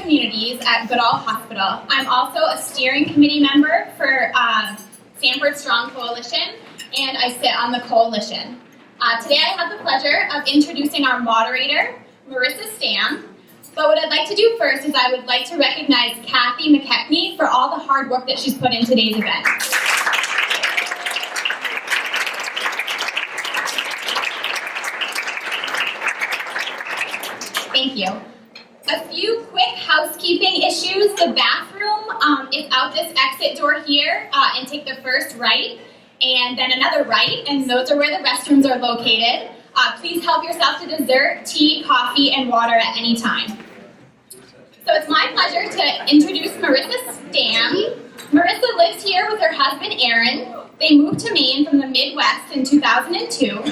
communities at Goodall Hospital. I'm also a steering committee member for Sanford Strong Coalition, and I sit on the coalition. Today I have the pleasure of introducing our moderator, Marissa Stam. But what I'd like to do first is I would like to recognize Kathy McKechnie for all the hard work that she's put in today's event. Thank you. A few quick housekeeping issues. The bathroom is out this exit door here, and take the first right, and then another right, and those are where the restrooms are located. Please help yourself to dessert, tea, coffee, and water at any time. So it's my pleasure to introduce Marissa Stam. Marissa lives here with her husband, Aaron. They moved to Maine from the Midwest in 2002.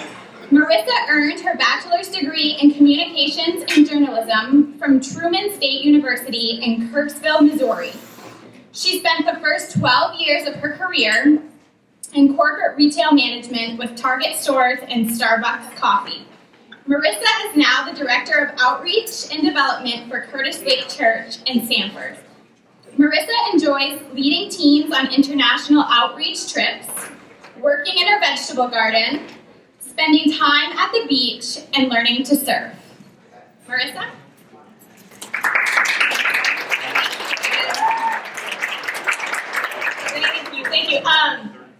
Marissa earned her bachelor's degree in communications and journalism from Truman State University in Kirksville, Missouri. She spent the first 12 years of her career in corporate retail management with Target stores and Starbucks coffee. Marissa is now the Director of Outreach and Development for Curtis Lake Church in Sanford. Marissa enjoys leading teams on international outreach trips, working in her vegetable garden, spending time at the beach, and learning to surf. Marissa? Thank you.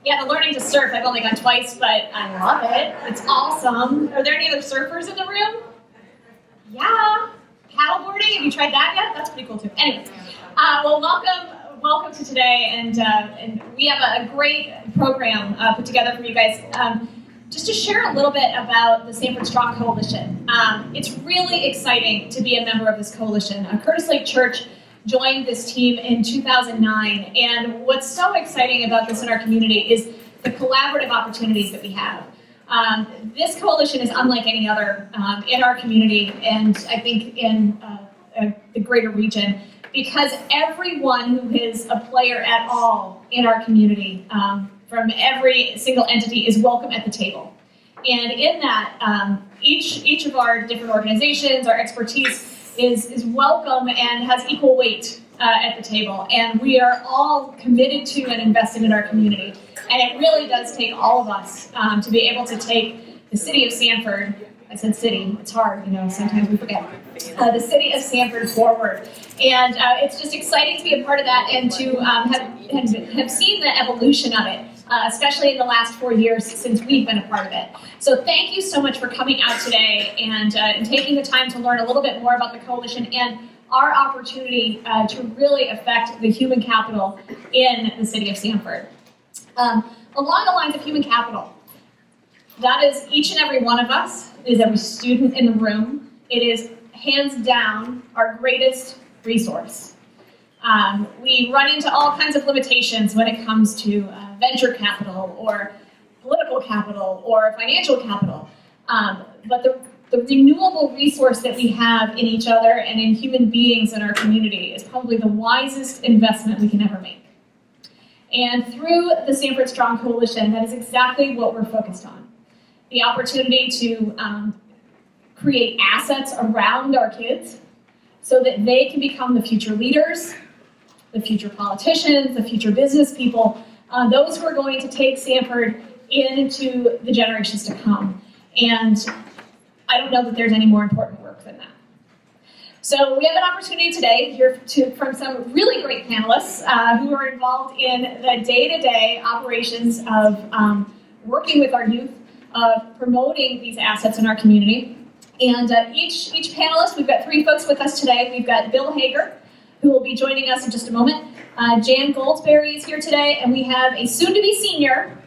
Yeah, the learning to surf, I've only gone twice, but I love it. It's awesome. Are there any other surfers in the room? Yeah. Paddleboarding, have you tried that yet? That's pretty cool too. Anyway, well, welcome to today, and we have a great program put together for you guys. Just to share a little bit about the Sanford Strong Coalition. It's really exciting to be a member of this coalition. Curtis Lake Church joined this team in 2009, and what's so exciting about this in our community is the collaborative opportunities that we have. This coalition is unlike any other in our community, and I think in the greater region, because everyone who is a player at all in our community, from every single entity, is welcome at the table. And in that, each of our different organizations, our expertise is welcome and has equal weight at the table. And we are all committed to and invested in our community. And it really does take all of us to be able to take the City of Sanford, I said city, it's hard, sometimes we forget, the City of Sanford forward. And it's just exciting to be a part of that and to have seen the evolution of it, especially in the last 4 years since we've been a part of it. So thank you so much for coming out today and taking the time to learn a little bit more about the coalition and our opportunity to really affect the human capital in the City of Sanford. Along the lines of human capital, that is each and every one of us, it is every student in the room. It is hands down our greatest resource. We run into all kinds of limitations when it comes to venture capital or political capital or financial capital. But the renewable resource that we have in each other and in human beings in our community is probably the wisest investment we can ever make. And through the Sanford Strong Coalition, that is exactly what we're focused on. The opportunity to create assets around our kids so that they can become the future leaders, the future politicians, the future business people, those who are going to take Sanford into the generations to come. And I don't know that there's any more important work than that. So we have an opportunity today to hear from some really great panelists who are involved in the day-to-day operations of working with our youth, of promoting these assets in our community. And each panelist, we've got 3 folks with us today. We've got Bill Hager, who will be joining us in just a moment. Jan Goldsberry is here today, and we have a soon-to-be senior,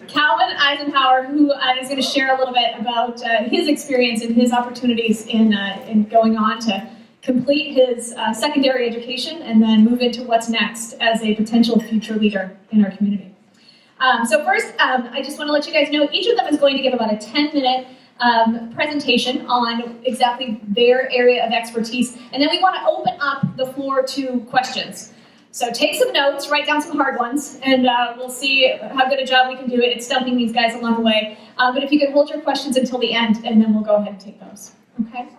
Calvin Eisenhower, who is going to share a little bit about his experience and his opportunities in going on to complete his secondary education and then move into what's next as a potential future leader in our community. So first, I just want to let you guys know each of them is going to give about a 10-minute presentation on exactly their area of expertise, and then we want to open up the floor to questions. So take some notes, write down some hard ones, and we'll see how good a job we can do it at stumping these guys along the way. But if you could hold your questions until the end, and then we'll go ahead and take those. Okay?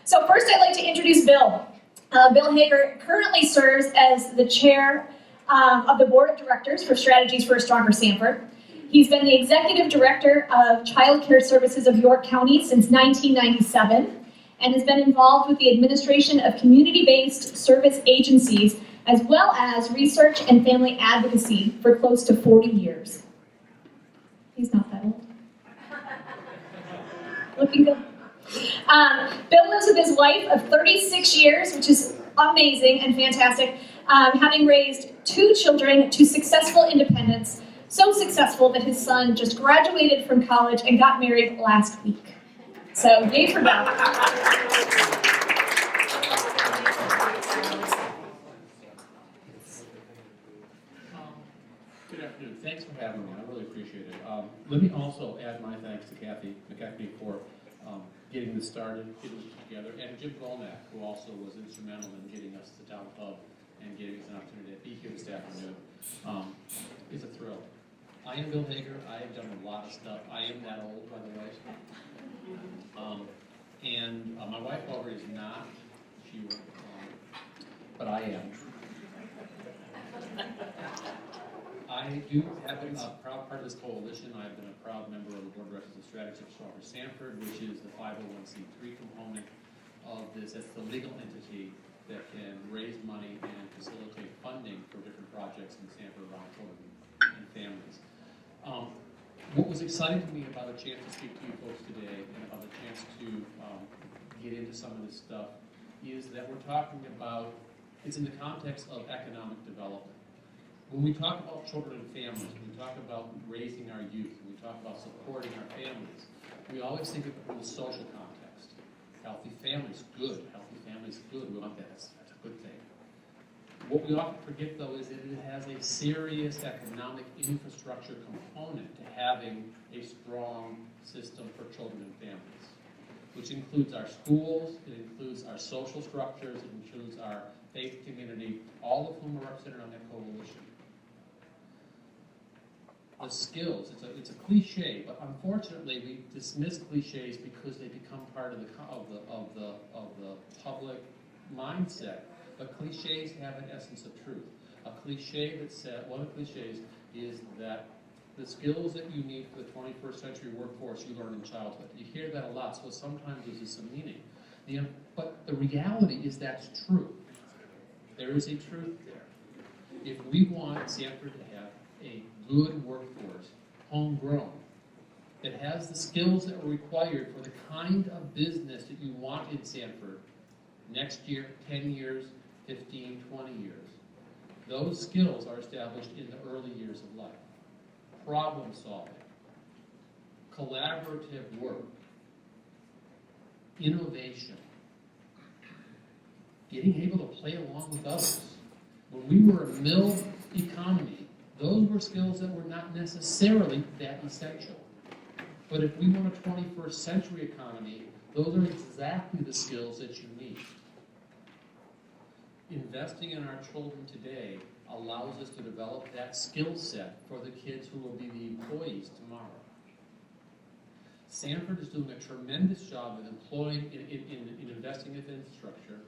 So first I'd like to introduce Bill. Bill Hager currently serves as the chair of the board of directors for Strategies for a Stronger Sanford. He's been the executive director of Child Care Services of York County since 1997 and has been involved with the administration of community-based service agencies as well as research and family advocacy for close to 40 years. He's not that old. Looking good. Bill lives with his wife of 36 years, which is amazing and fantastic, having raised 2 children to successful independence, so successful that his son just graduated from college and got married last week. So, yay for Bill. Good afternoon. Thanks for having me. I really appreciate it. Let me also add my thanks to Kathy McKechnie for getting this started, getting this together, and Jim Golnack, who also was instrumental in getting us to Town Hub and giving us an opportunity to be here this afternoon. It's a thrill. I am Bill Hager. I have done a lot of stuff. I am that old, by the way. My wife, however, is not. But I am. I do have been a proud part of this coalition. I've been a proud member of the board of directors of Strategies for Sanford, which is the 501c3 component of this. That's the legal entity that can raise money and facilitate funding for different projects in Sanford around children and families. What was exciting to me about a chance to speak to you folks today and about the chance to get into some of this stuff is that we're talking about, it's in the context of economic development. When we talk about children and families, when we talk about raising our youth, when we talk about supporting our families, we always think of it from the social context. Healthy families, good. Healthy families, good. We want that. That's a good thing. What we often forget, though, is that it has a serious economic infrastructure component to having a strong system for children and families, which includes our schools, it includes our social structures, it includes our faith community, all of whom are represented on that coalition. The skills, it's a cliche, but unfortunately we dismiss cliches because they become part of the public mindset. But cliches have an essence of truth. A cliche that said, one of the cliches is that the skills that you need for the 21st century workforce you learn in childhood. You hear that a lot, so sometimes there's some meaning. But the reality is that's true. There is a truth there. If we want Sanford to have a good workforce, homegrown, that has the skills that are required for the kind of business that you want in Sanford next year, 10 years, 15, 20 years, those skills are established in the early years of life. Problem solving, collaborative work, innovation, getting able to play along with others. When we were a mill economy, those were skills that were not necessarily that essential. But if we want a 21st century economy, those are exactly the skills that you need. Investing in our children today allows us to develop that skill set for the kids who will be the employees tomorrow. Sanford is doing a tremendous job of employing in investing in infrastructure.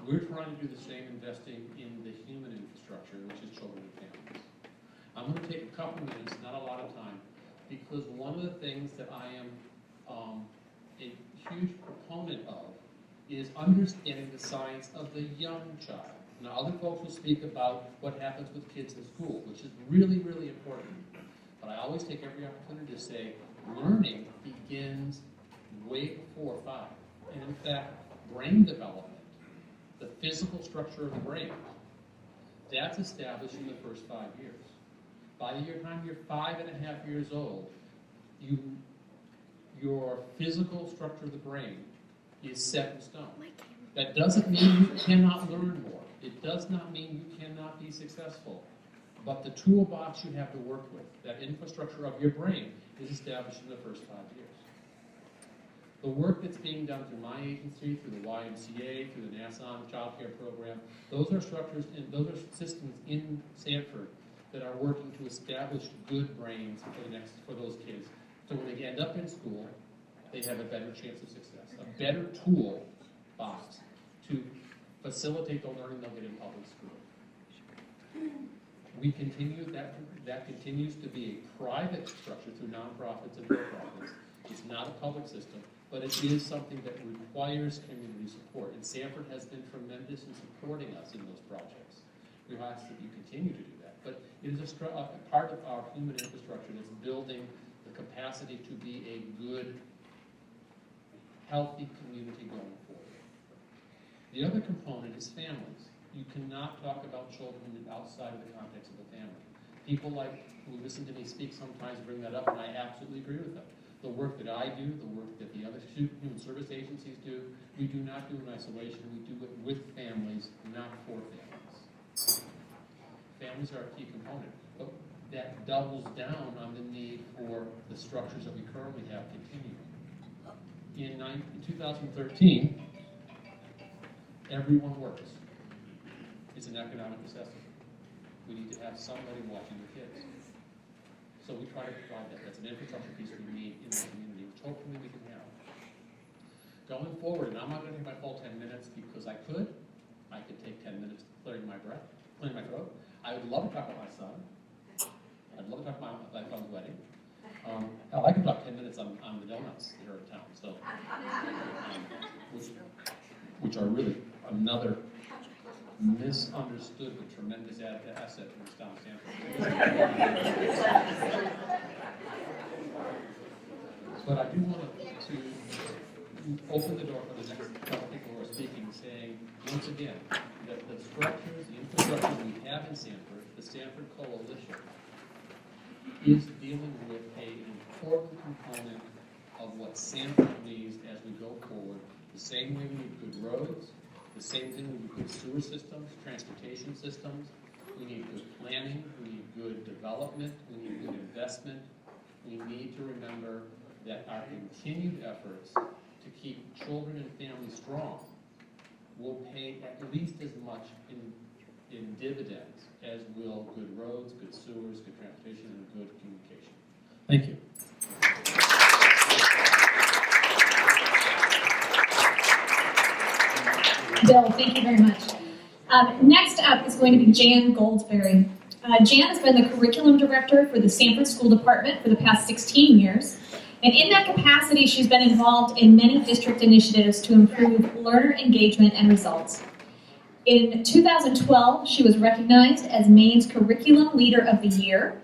We're trying to do the same investing in the human infrastructure, which is children and families. I'm going to take a couple minutes, not a lot of time, because one of the things that I am a huge proponent of is understanding the science of the young child. Now, other folks will speak about what happens with kids in school, which is really, really important. But I always take every opportunity to say, learning begins way before 5. And in fact, brain development, the physical structure of the brain, that's established in the first 5 years. By the time you're 5.5 years old, your physical structure of the brain is set in stone. That doesn't mean you cannot learn more. It does not mean you cannot be successful. But the toolbox you have to work with, that infrastructure of your brain, is established in the first 5 years. The work that's being done through my agency, through the YMCA, through the NASSAN Child Care Program, those are structures and those are systems in Sanford that are working to establish good brains for those kids. So when they end up in school, they have a better chance of success, a better tool box to facilitate the learning they'll get in public school. We continue, that continues to be a private structure through nonprofits and for-profits. It's not a public system, but it is something that requires community support. And Sanford has been tremendous in supporting us in those projects. We ask that you continue to do that. But it is a part of our human infrastructure that's building the capacity to be a good, healthy community going forward. The other component is families. You cannot talk about children outside of the context of the family. People who listen to me speak sometimes bring that up, and I absolutely agree with them. The work that I do, the work that the other human service agencies do, we do not do in isolation. We do it with families, not for families. Families are a key component, but that doubles down on the need for the structures that we currently have continuing. In 2013, everyone works. It's an economic necessity. We need to have somebody watching the kids. So we try to provide that. That's an infrastructure piece we need in the community, which hopefully we can have. Going forward, and I'm not going to take my full 10 minutes because I could take 10 minutes clearing my throat. I would love to talk about my son. I'd love to talk about my son's wedding. Hell, I could talk 10 minutes on the donuts here in town, so which are really another misunderstood but tremendous asset in this town of Sanford. But I do want to open the door for the next couple people who are speaking, saying, once again, that the structures, the infrastructure we have in Sanford, the Sanford Coalition, is dealing with an important component of what Sanford needs as we go forward. The same way we need good roads, the same thing we need good sewer systems, transportation systems. We need good planning, we need good development, we need good investment. We need to remember that our continued efforts to keep children and families strong will pay at least as much in dividends as will good roads, good sewers, good transportation, and good communication. Thank you. Bill, thank you very much. Next up is going to be Jan Goldsberry. Jan has been the curriculum director for the Sanford School Department for the past 16 years. And in that capacity, she's been involved in many district initiatives to improve learner engagement and results. In 2012, she was recognized as Maine's Curriculum Leader of the Year.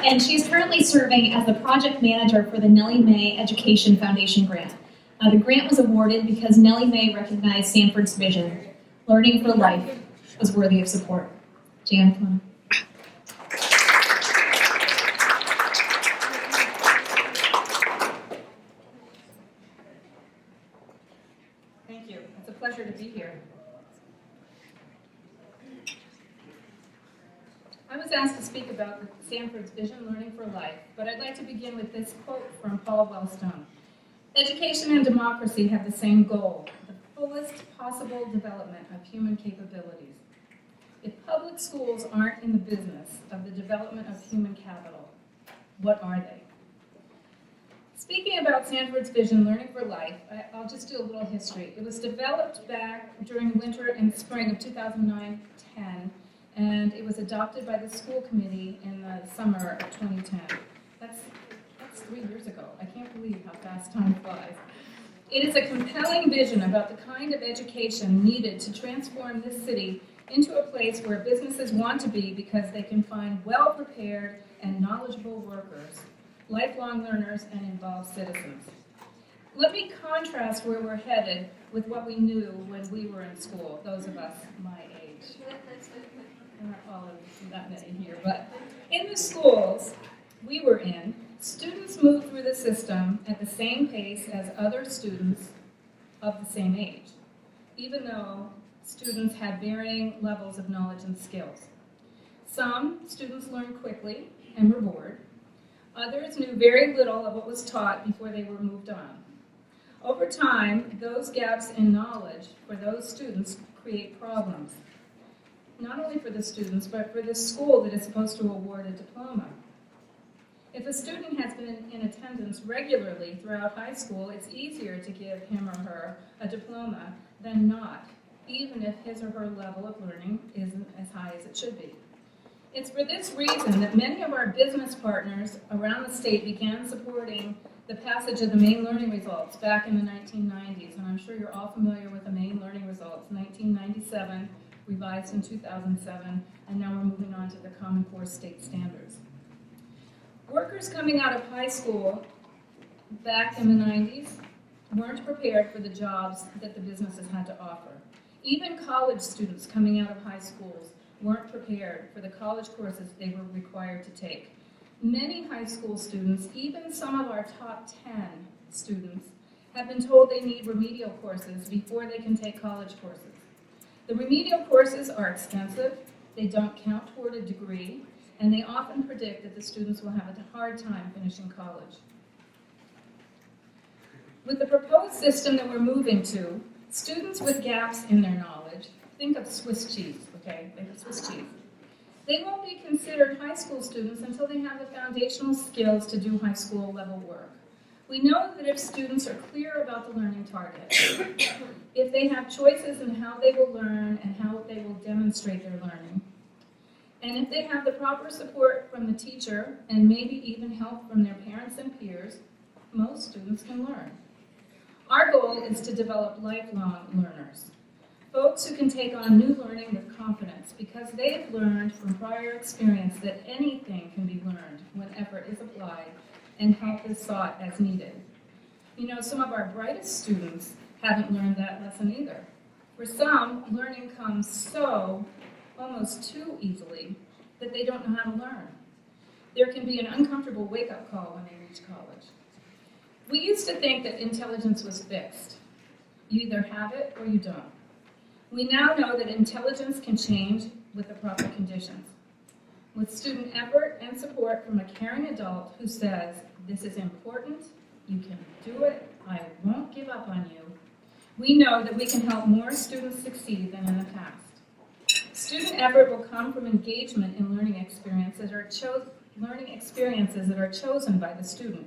And she's currently serving as the project manager for the Nellie Mae Education Foundation grant. The grant was awarded because Nellie Mae recognized Sanford's vision. Learning for life was worthy of support. Jan, come on. Thank you. It's a pleasure to be here. I was asked to speak about Sanford's vision, Learning for Life, but I'd like to begin with this quote from Paul Wellstone. Education and democracy have the same goal, the fullest possible development of human capabilities. If public schools aren't in the business of the development of human capital, what are they? Speaking about Sanford's vision, Learning for Life, I'll just do a little history. It was developed back during winter and spring of 2009-10, and it was adopted by the school committee in the summer of 2010. That's 3 years ago. I can't believe how fast time flies. It is a compelling vision about the kind of education needed to transform this city into a place where businesses want to be because they can find well-prepared and knowledgeable workers, lifelong learners, and involved citizens. Let me contrast where we're headed with what we knew when we were in school, those of us my age. There aren't all of that many here, but in the schools we were in, students moved through the system at the same pace as other students of the same age, even though students had varying levels of knowledge and skills. Some students learned quickly and were bored. Others knew very little of what was taught before they were moved on. Over time, those gaps in knowledge for those students create problems, not only for the students, but for the school that is supposed to award a diploma. If a student has been in attendance regularly throughout high school, it's easier to give him or her a diploma than not, even if his or her level of learning isn't as high as it should be. It's for this reason that many of our business partners around the state began supporting the passage of the Maine Learning Results back in the 1990s, and I'm sure you're all familiar with the Maine Learning Results, 1997, revised in 2007, and now we're moving on to the Common Core state standards. Workers coming out of high school back in the 90s weren't prepared for the jobs that the businesses had to offer. Even college students coming out of high schools weren't prepared for the college courses they were required to take. Many high school students, even some of our top 10 students, have been told they need remedial courses before they can take college courses. The remedial courses are expensive, they don't count toward a degree, and they often predict that the students will have a hard time finishing college. With the proposed system that we're moving to, students with gaps in their knowledge, think of Swiss cheese, okay? Think of Swiss cheese. They won't be considered high school students until they have the foundational skills to do high school level work. We know that if students are clear about the learning target, if they have choices in how they will learn and how they will demonstrate their learning, and if they have the proper support from the teacher and maybe even help from their parents and peers, most students can learn. Our goal is to develop lifelong learners, folks who can take on new learning with confidence because they have learned from prior experience that anything can be learned when effort is applied and help is sought as needed. You know, some of our brightest students haven't learned that lesson either. For some, learning comes so almost too easily that they don't know how to learn. There can be an uncomfortable wake-up call when they reach college. We used to think that intelligence was fixed. You either have it or you don't. We now know that intelligence can change with the proper conditions. With student effort and support from a caring adult who says, "This is important, you can do it, I won't give up on you," we know that we can help more students succeed than in the past. Student effort will come from engagement in learning experiences that are chosen by the student.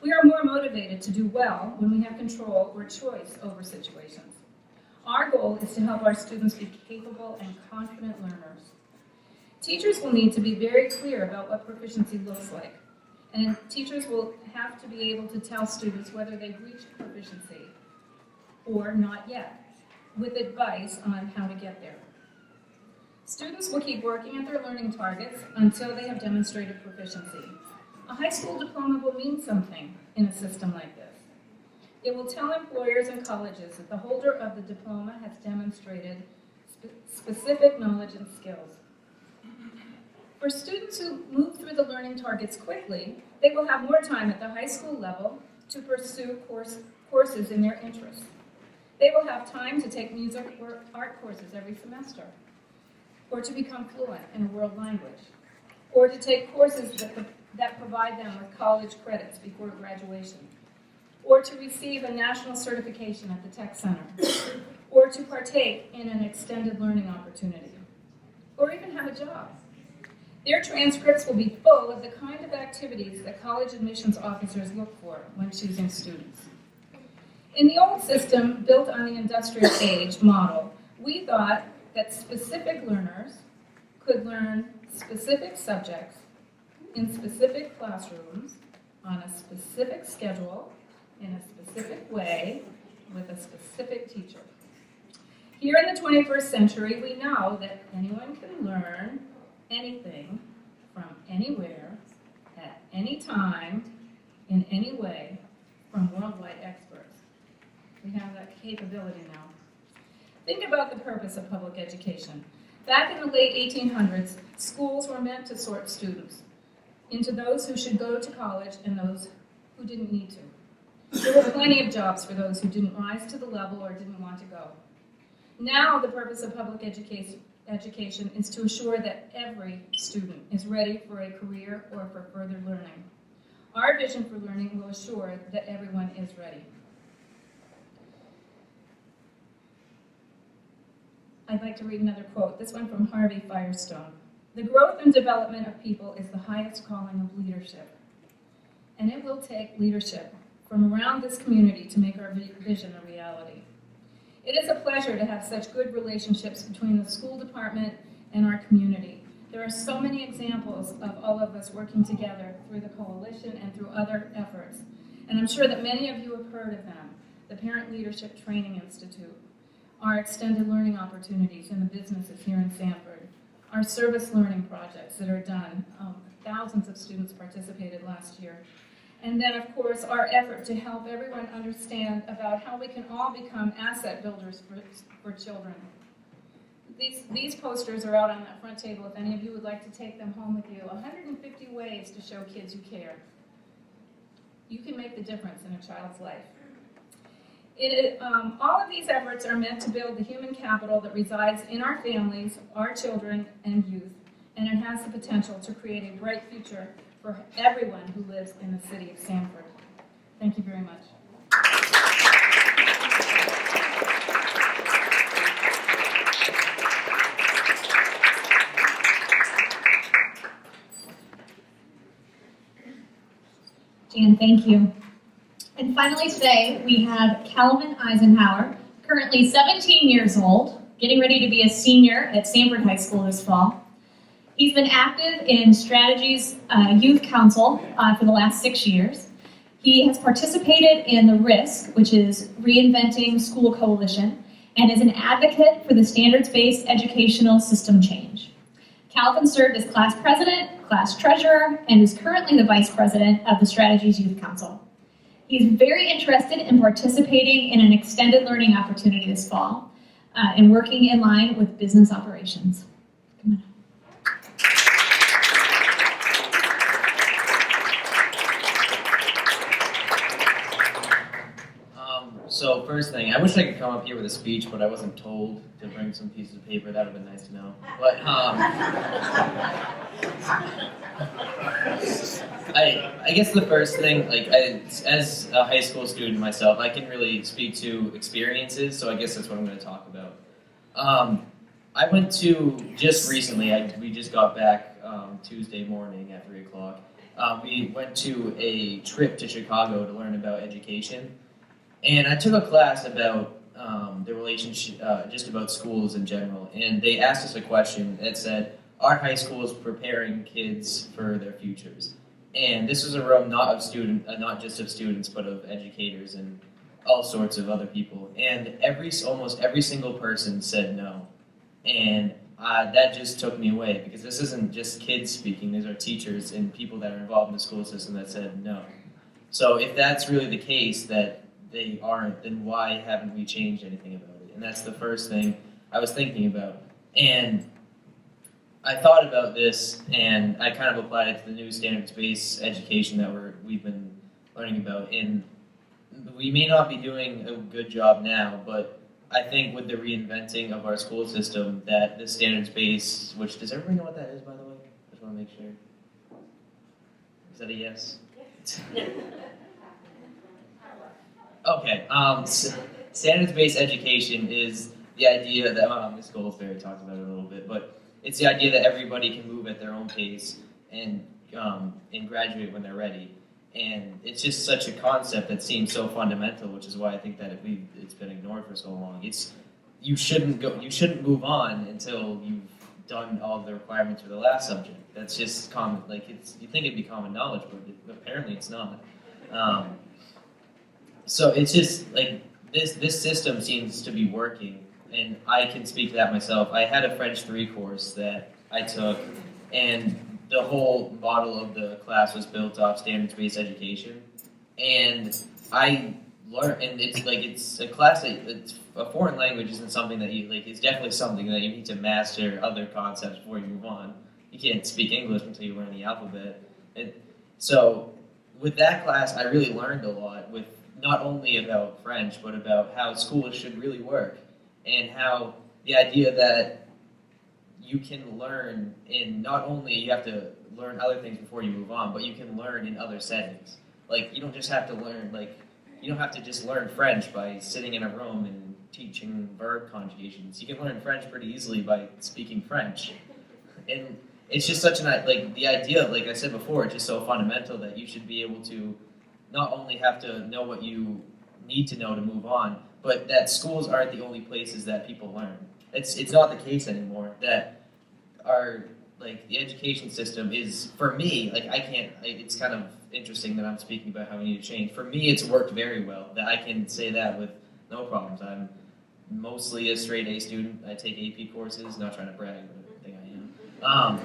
We are more motivated to do well when we have control or choice over situations. Our goal is to help our students be capable and confident learners. Teachers will need to be very clear about what proficiency looks like, and teachers will have to be able to tell students whether they've reached proficiency or not yet, with advice on how to get there. Students will keep working at their learning targets until they have demonstrated proficiency. A high school diploma will mean something in a system like this. It will tell employers and colleges that the holder of the diploma has demonstrated specific knowledge and skills. For students who move through the learning targets quickly, they will have more time at the high school level to pursue courses in their interests. They will have time to take music or art courses every semester, or to become fluent in a world language, or to take courses that provide them with college credits before graduation, or to receive a national certification at the Tech Center, or to partake in an extended learning opportunity, or even have a job. Their transcripts will be full of the kind of activities that college admissions officers look for when choosing students. In the old system, built on the industrial age model, we thought that specific learners could learn specific subjects in specific classrooms on a specific schedule in a specific way with a specific teacher. Here in the 21st century, we know that anyone can learn anything from anywhere, at any time, in any way, from worldwide experts. We have that capability now. Think about the purpose of public education. Back in the late 1800s, schools were meant to sort students into those who should go to college and those who didn't need to. There were plenty of jobs for those who didn't rise to the level or didn't want to go. Now the purpose of public education is to assure that every student is ready for a career or for further learning. Our vision for learning will assure that everyone is ready. I'd like to read another quote, this one from Harvey Firestone. "The growth and development of people is the highest calling of leadership. and it will take leadership from around this community to make our vision a reality. It is a pleasure to have such good relationships between the school department and our community. There are so many examples of all of us working together through the coalition and through other efforts. And I'm sure that many of you have heard of them: the Parent Leadership Training Institute, our extended learning opportunities in the businesses here in Sanford, our service learning projects that are done. Thousands of students participated last year. And then, of course, our effort to help everyone understand about how we can all become asset builders for children. These posters are out on that front table if any of you would like to take them home with you. 150 ways to show kids you care. You can make the difference in a child's life. All of these efforts are meant to build the human capital that resides in our families, our children, and youth, and it has the potential to create a bright future for everyone who lives in the city of Sanford. Thank you very much. Jan, thank you. And finally today, we have Calvin Eisenhower, currently 17 years old, getting ready to be a senior at Sanford High School this fall. He's been active in Strategies Youth Council for the last 6 years. He has participated in the RISC, which is Reinventing School Coalition, and is an advocate for the standards-based educational system change. Calvin served as class president, class treasurer, and is currently the vice president of the Strategies Youth Council. He's very interested in participating in an extended learning opportunity this fall and working in line with business operations. Come on. So first thing, I wish I could come up here with a speech, but I wasn't told to bring some pieces of paper. That would have been nice to know. But I guess the first thing, as a high school student myself, I can really speak to experiences. So I guess that's what I'm going to talk about. I went to just recently. We just got back Tuesday morning at 3 o'clock. We went to a trip to Chicago to learn about education. And I took a class about the relationship, just about schools in general. And they asked us a question that said, are high schools preparing kids for their futures? And this was a room not just of students, but of educators and all sorts of other people. And almost every single person said no. And that just took me away, because this isn't just kids speaking. These are teachers and people that are involved in the school system that said no. So if that's really the case, that they aren't, then why haven't we changed anything about it? And that's the first thing I was thinking about. And I thought about this, and I kind of applied it to the new standards-based education that we've been learning about. And we may not be doing a good job now, but I think with the reinventing of our school system, that the standards-based, which, does everybody know what that is, by the way? I just want to make sure. Is that a yes? Yeah. Okay, standards-based education is the idea that, Ms. Goldsberry talked about it a little bit, but it's the idea that everybody can move at their own pace and graduate when they're ready. And it's just such a concept that seems so fundamental, which is why I think that it's been ignored for so long. You shouldn't move on until you've done all the requirements for the last subject. That's just common, you think it'd be common knowledge, but apparently it's not. So it's just this system seems to be working, and I can speak to that myself. I had a French 3 course that I took, and the whole model of the class was built off standards-based education. And I learned, and it's a class that it's a foreign language isn't something that you it's definitely something that you need to master other concepts before you move on. You can't speak English until you learn the alphabet. So with that class, I really learned a lot with not only about French, but about how schools should really work, and how the idea that you can learn in not only you have to learn other things before you move on, but you can learn in other settings. You don't just have to learn, you don't have to just learn French by sitting in a room and teaching verb conjugations. You can learn French pretty easily by speaking French. And it's just such an, like, the idea, like I said before, it's just so fundamental that you should be able to not only have to know what you need to know to move on, but that schools aren't the only places that people learn. It's not the case anymore that our, like, the education system is, for me, like, it's kind of interesting that I'm speaking about how we need to change. For me, it's worked very well, that I can say that with no problems. I'm mostly a straight A student. I take AP courses, not trying to brag, but I think I am.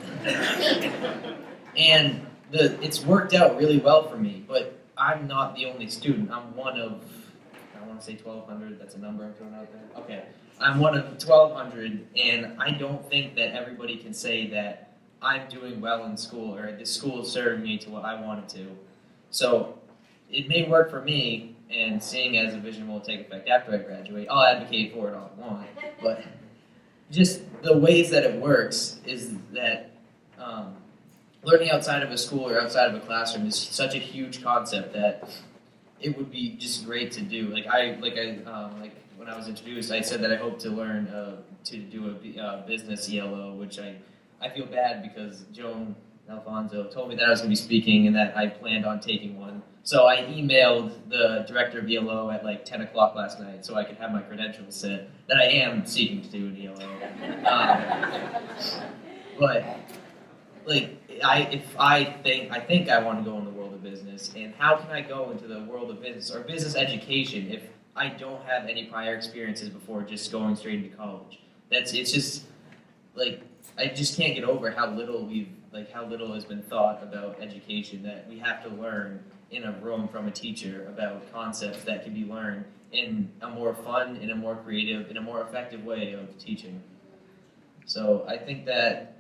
And it's worked out really well for me, but I'm not the only student. I'm one of, I want to say 1,200, that's a number I'm throwing out there. Okay. I'm one of 1,200, and I don't think that everybody can say that I'm doing well in school or the school is serving me to what I want it to. So it may work for me, and seeing as a vision will take effect after I graduate, I'll advocate for it all I want. But just the ways that it works is that learning outside of a school or outside of a classroom is such a huge concept that it would be just great to do. Like when I was introduced, I said that I hope to learn to do a business ELO, which I feel bad because Joan Alfonso told me that I was going to be speaking and that I planned on taking one. So I emailed the director of ELO at like 10 o'clock last night so I could have my credentials set that I am seeking to do an ELO. But like I think I want to go in the world of business, and how can I go into the world of business or business education if I don't have any prior experiences before just going straight into college? It's just like I just can't get over how little has been thought about education, that we have to learn in a room from a teacher about concepts that can be learned in a more fun, in a more creative, in a more effective way of teaching. So I think that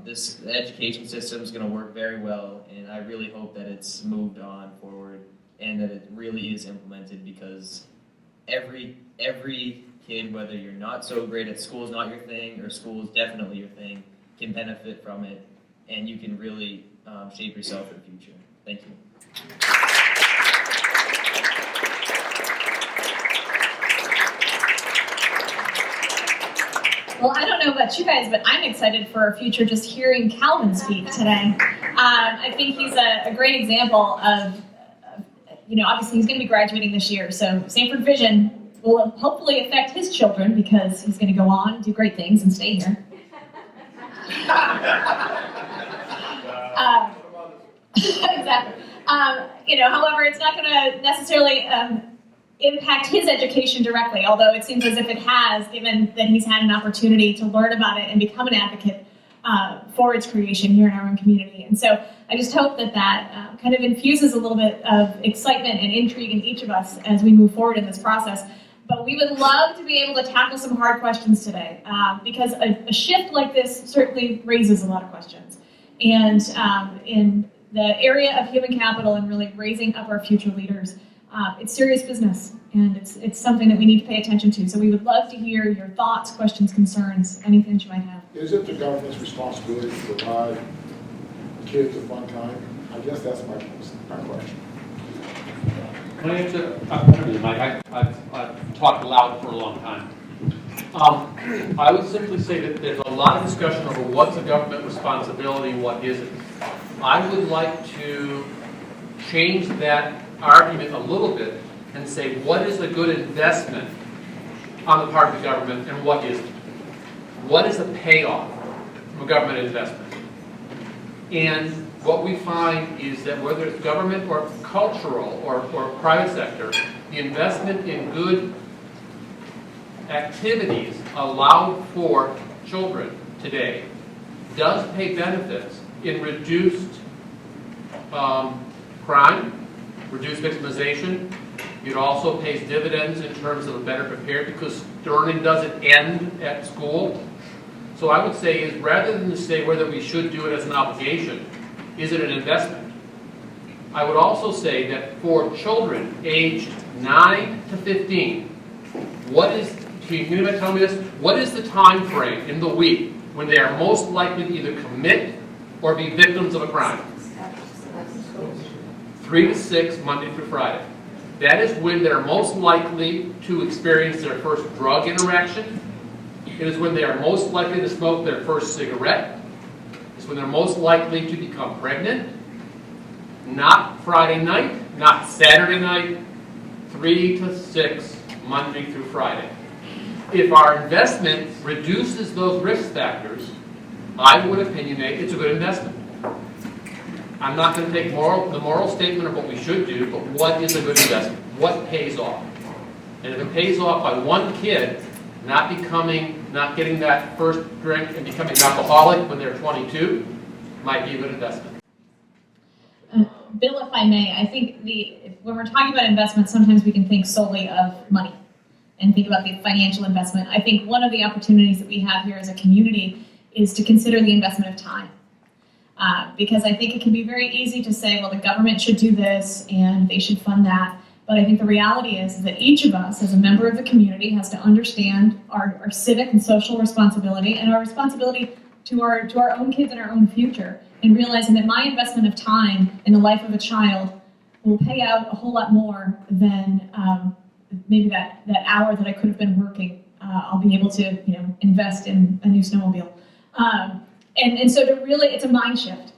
this education system is going to work very well, and I really hope that it's moved on forward and that it really is implemented, because every kid, whether you're not so great at school is not your thing or school is definitely your thing, can benefit from it, and you can really shape yourself for the future. Thank you. Well, I don't know about you guys, but I'm excited for our future just hearing Calvin speak today. I think he's a great example of, obviously he's going to be graduating this year, so Sanford Vision will hopefully affect his children because he's going to go on and do great things and stay here. Exactly. However, it's not going to necessarily impact his education directly, although it seems as if it has, given that he's had an opportunity to learn about it and become an advocate for its creation here in our own community. And so I just hope that kind of infuses a little bit of excitement and intrigue in each of us as we move forward in this process. But we would love to be able to tackle some hard questions today, because a shift like this certainly raises a lot of questions. And in the area of human capital and really raising up our future leaders, it's serious business, and it's something that we need to pay attention to. So we would love to hear your thoughts, questions, concerns, anything that you might have. Is it the government's responsibility to provide kids a fun time? I guess that's my question. Can I answer? I've talked loud for a long time. I would simply say that there's a lot of discussion over what's a government responsibility and what isn't. I would like to change that argument a little bit and say what is a good investment on the part of the government and what isn't. What is the payoff from a government investment? And what we find is that whether it's government or cultural or private sector, the investment in good activities allowed for children today does pay benefits in reduced crime, reduced victimization. It also pays dividends in terms of a better prepared, because learning doesn't end at school. So I would say is, rather than to say whether we should do it as an obligation, is it an investment? I would also say that for children aged 9 to 15, can anybody tell me this? What is the time frame in the week when they are most likely to either commit or be victims of a crime? 3 to 6, Monday through Friday. That is when they're most likely to experience their first drug interaction. It is when they are most likely to smoke their first cigarette. is when they're most likely to become pregnant, not Friday night, not Saturday night, 3 to 6, Monday through Friday. If our investment reduces those risk factors, I would opinionate it's a good investment. I'm not going to take the moral statement of what we should do, but what is a good investment? What pays off? And if it pays off by one kid not getting that first drink and becoming an alcoholic when they're 22, might be a good investment. Bill, if I may, I think when we're talking about investment, sometimes we can think solely of money and think about the financial investment. I think one of the opportunities that we have here as a community is to consider the investment of time. Because I think it can be very easy to say, well, the government should do this and they should fund that. But I think the reality is that each of us, as a member of the community, has to understand our civic and social responsibility and our responsibility to our own kids and our own future, and realizing that my investment of time in the life of a child will pay out a whole lot more than maybe that hour that I could have been working. I'll be able to invest in a new snowmobile. And so it's a mind shift.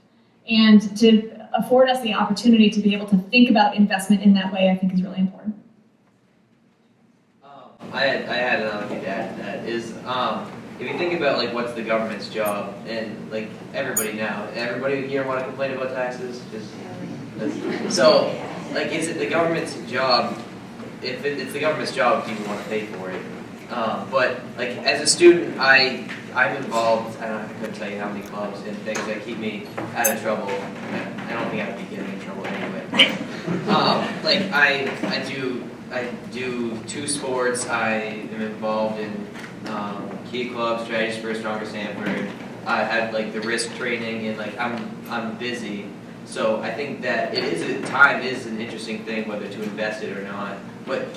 And to afford us the opportunity to be able to think about investment in that way, I think is really important. I had another thing to add to that is, if you think about like what's the government's job, and like everybody here want to complain about taxes? So, like, is it the government's job? If it's the government's job, people want to pay for it. But like as a student, I'm involved. I couldn't tell you how many clubs and things that keep me out of trouble. I don't think I'd be getting in trouble anyway. Like I do 2 sports. I am involved in key clubs, strategies for a stronger Sanford. I have like the risk training, and like I'm busy. So I think that time is an interesting thing, whether to invest it or not. But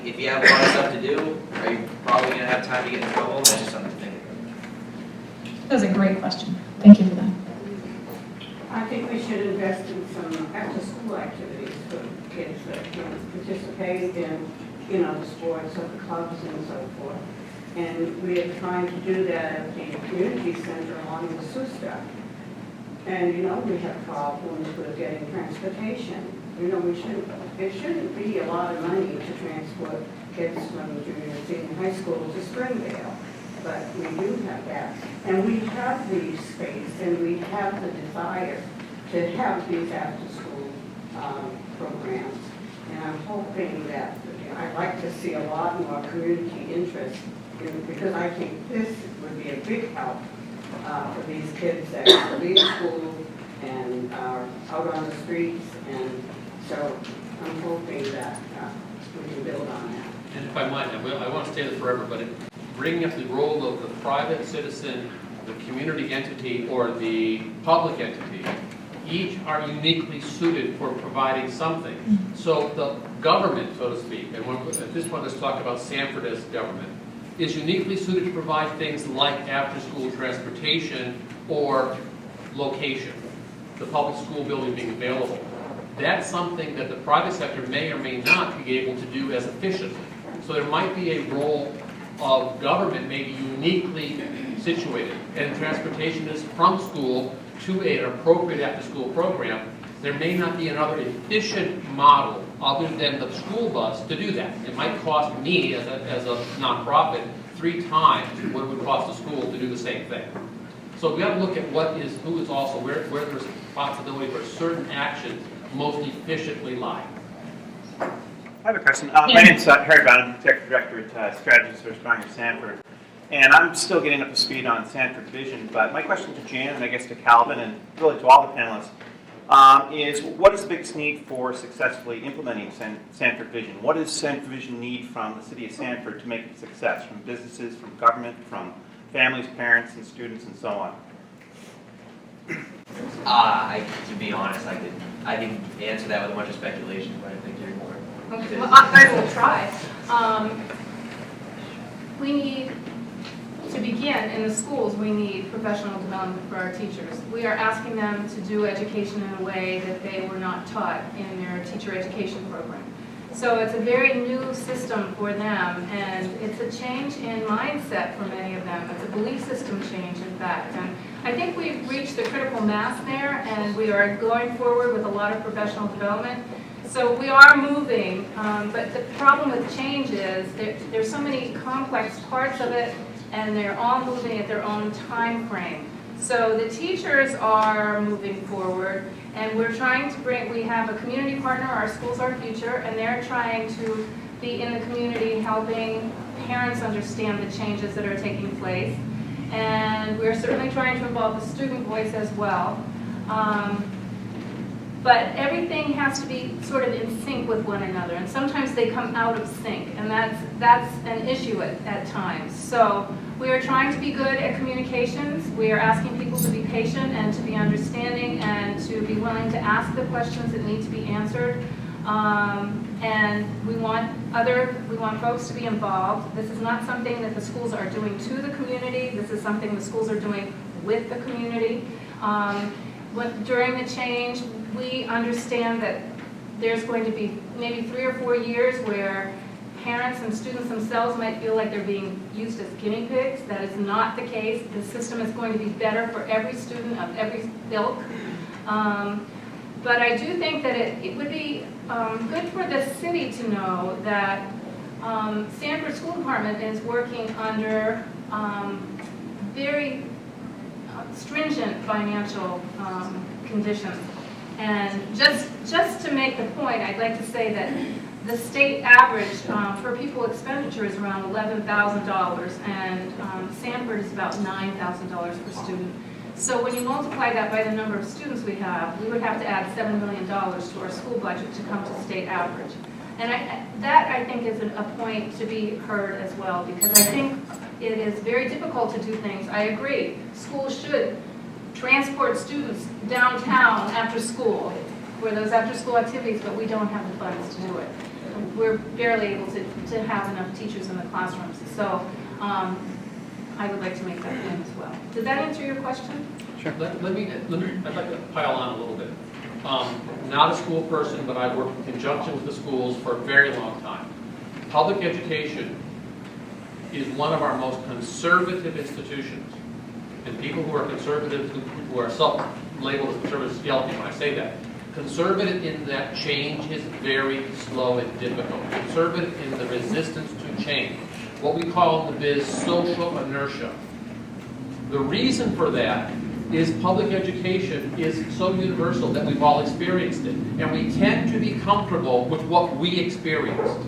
if you have a lot of stuff to do, are you probably going to have time to get in trouble? That's just something to think about. That was a great question. Thank you for that. I think we should invest in some after-school activities for kids that can participate in, the sports of the clubs and so forth. And we are trying to do that at the community center along the Susta. And, we have problems with getting transportation. It shouldn't be a lot of money to transport kids from junior and senior high school to Springdale, but we do have that. And we have the space and we have the desire to have these after-school programs. And I'm hoping that, I'd like to see a lot more community interest because I think this would be a big help for these kids that leave school and are out on the streets. And so I'm hoping that we can build on that. And if I might, I want to stay there forever, but bringing up the role of the private citizen, the community entity, or the public entity, each are uniquely suited for providing something. So the government, so to speak, and at this point let's talk about Sanford as government, is uniquely suited to provide things like after-school transportation or location, the public school building being available. That's something that the private sector may or may not be able to do as efficiently. So there might be a role of government maybe uniquely situated, and transportation is from school to an appropriate after-school program. There may not be another efficient model other than the school bus to do that. It might cost me as a nonprofit 3 times what it would cost the school to do the same thing. So we have to look at where the responsibility for certain actions most efficiently lie. I have a question. My name's Harry Brown. I'm the Executive Director at Strategies for a Stronger Sanford. And I'm still getting up to speed on Sanford Vision, but my question to Jan, and I guess to Calvin, and really to all the panelists, is what is the biggest need for successfully implementing Sanford Vision? What does Sanford Vision need from the City of Sanford to make it a success, from businesses, from government, from families, parents, and students, and so on? To be honest, I can answer that with a bunch of speculation, but I think you're more. Okay, well, I will try. We need, to begin in the schools, we need professional development for our teachers. We are asking them to do education in a way that they were not taught in their teacher education program. So it's a very new system for them, and it's a change in mindset for many of them. It's a belief system change, in fact. And I think we've reached the critical mass there, and we are going forward with a lot of professional development. So we are moving, but the problem with change is there's so many complex parts of it, and they're all moving at their own time frame. So the teachers are moving forward, and we're trying to we have a community partner, Our Schools, Our Future, and they're trying to be in the community helping parents understand the changes that are taking place. And we're certainly trying to involve the student voice as well. But everything has to be sort of in sync with one another, and sometimes they come out of sync, and that's an issue at times. So we are trying to be good at communications. We are asking people to be patient and to be understanding and to be willing to ask the questions that need to be answered. And we want folks to be involved. This is not something that the schools are doing to the community. This is something the schools are doing with the community. During the change, we understand that there's going to be maybe 3 or 4 years where parents and students themselves might feel like they're being used as guinea pigs. That is not the case. The system is going to be better for every student of every ilk. But I do think that it would be good for the city to know that Sanford School Department is working under very stringent financial conditions. And just to make the point, I'd like to say that the state average for pupil expenditure is around $11,000, and Sanford is about $9,000 per student. So when you multiply that by the number of students we would have to add $7 million to our school budget to come to state average. And that I think is a point to be heard as well, because I think it is very difficult to do things. I agree, schools should transport students downtown after school for those after school activities, but we don't have the funds to do it. We're barely able to have enough teachers in the classrooms. So I would like to make that point as well. Did that answer your question? Sure. I'd like to pile on a little bit. Not a school person, but I've worked in conjunction with the schools for a very long time. Public education is one of our most conservative institutions. And people who are conservative, who are self-labeled as conservative, yell at me when I say that. Conservative in that change is very slow and difficult. Conservative in the resistance to change. What we call in the biz social inertia. The reason for that is public education is so universal that we've all experienced it. And we tend to be comfortable with what we experienced.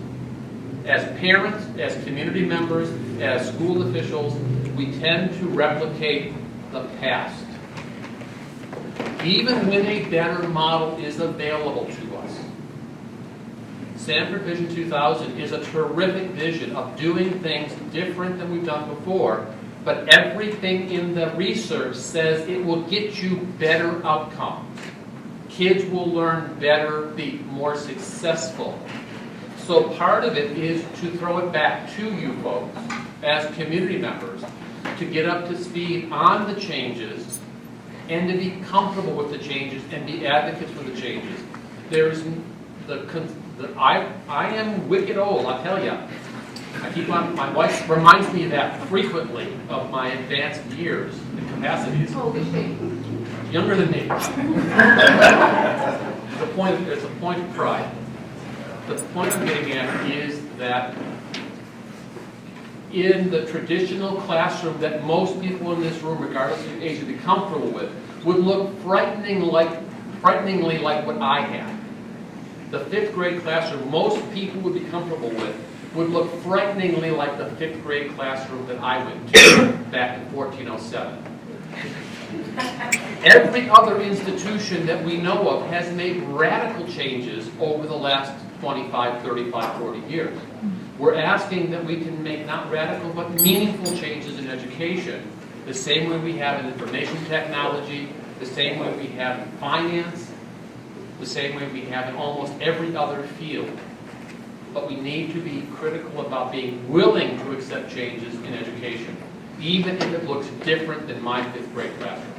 As parents, as community members, as school officials, we tend to replicate the past. Even when a better model is available to us. Sanford Vision 2000 is a terrific vision of doing things different than we've done before, but everything in the research says it will get you better outcomes. Kids will learn better, be more successful. So part of it is to throw it back to you folks as community members to get up to speed on the changes and to be comfortable with the changes and be advocates for the changes. There's I am wicked old, I'll tell you. My wife reminds me of that frequently of my advanced years and capacities. How old is she? Younger than me. It's a point of pride. The point I'm getting at is that in the traditional classroom that most people in this room, regardless of age, would be comfortable with, would look frighteningly like what I had. The 5th grade classroom most people would be comfortable with would look frighteningly like the 5th grade classroom that I went to back in 1407. Every other institution that we know of has made radical changes over the last 25, 35, 40 years. We're asking that we can make not radical but meaningful changes in education, the same way we have in information technology, the same way we have in finance, the same way we have in almost every other field. But we need to be critical about being willing to accept changes in education, even if it looks different than my 5th grade classroom.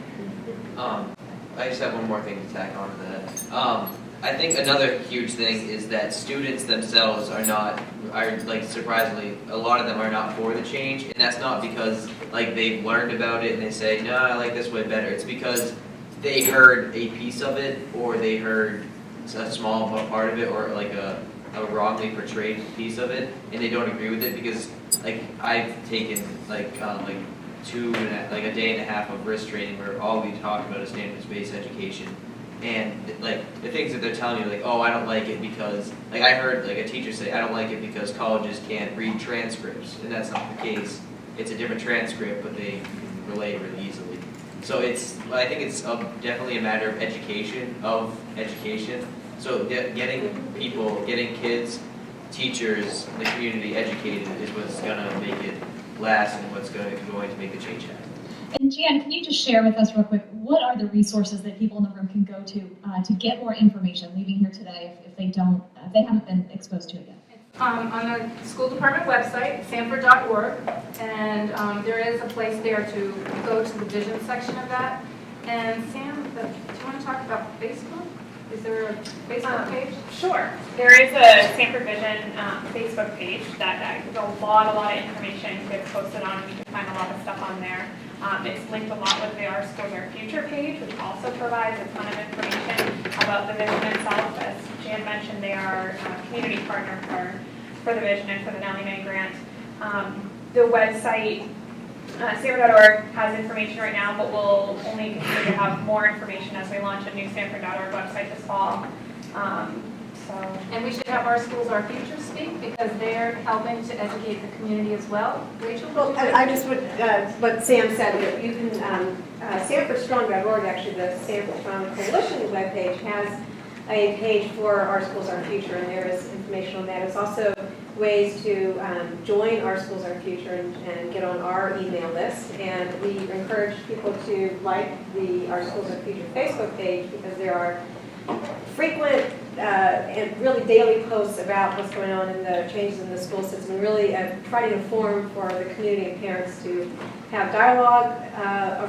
I just have one more thing to tack on to that. I think another huge thing is that students themselves are surprisingly, a lot of them are not for the change, and that's not because like they've learned about it and they say, no, I like this way better. It's because they heard a piece of it, or they heard a small part of it, or like a wrongly portrayed piece of it, and they don't agree with it. Because like I've taken like a day and a half of risk training where all we talk about is standards-based education. And like the things that they're telling me, like, oh, I don't like it because, like, I heard like a teacher say, I don't like it because colleges can't read transcripts, and that's not the case. It's a different transcript, but they can relate really easily. So I think it's definitely a matter of education. So getting kids, teachers, the community educated is what's gonna make it last and what's going to make the change happen. And Jan, can you just share with us real quick, what are the resources that people in the room can go to get more information leaving here today if they haven't been exposed to it yet? On the school department website, sanford.org, and there is a place there to go to the vision section of that. And Sam, do you want to talk about Facebook? Is there a Facebook page? Sure. There is a Sanford Vision Facebook page that has a lot of information gets posted on. You can find a lot of stuff on there. It's linked a lot with the Our Schools, Our Future page, which also provides a ton of information about the vision itself. As Jan mentioned, they are a community partner for the vision and for the Nellie Mae grant. The website, Sanford.org, has information right now, but we'll only continue to have more information as we launch a new Sanford.org website this fall. And we should have Our Schools, Our Future speak, because they're helping to educate the community as well. Rachel? Well, I just would, what Sam said, that you can, SanfordStrong.org, actually the Sanford Strong Coalition webpage has a page for Our Schools, Our Future, and there is information on that. It's also ways to join Our Schools, Our Future and get on our email list. And we encourage people to like the Our Schools, Our Future Facebook page, because there are frequent and really daily posts about what's going on in the changes in the school system, and really providing a forum for the community and parents to have dialogue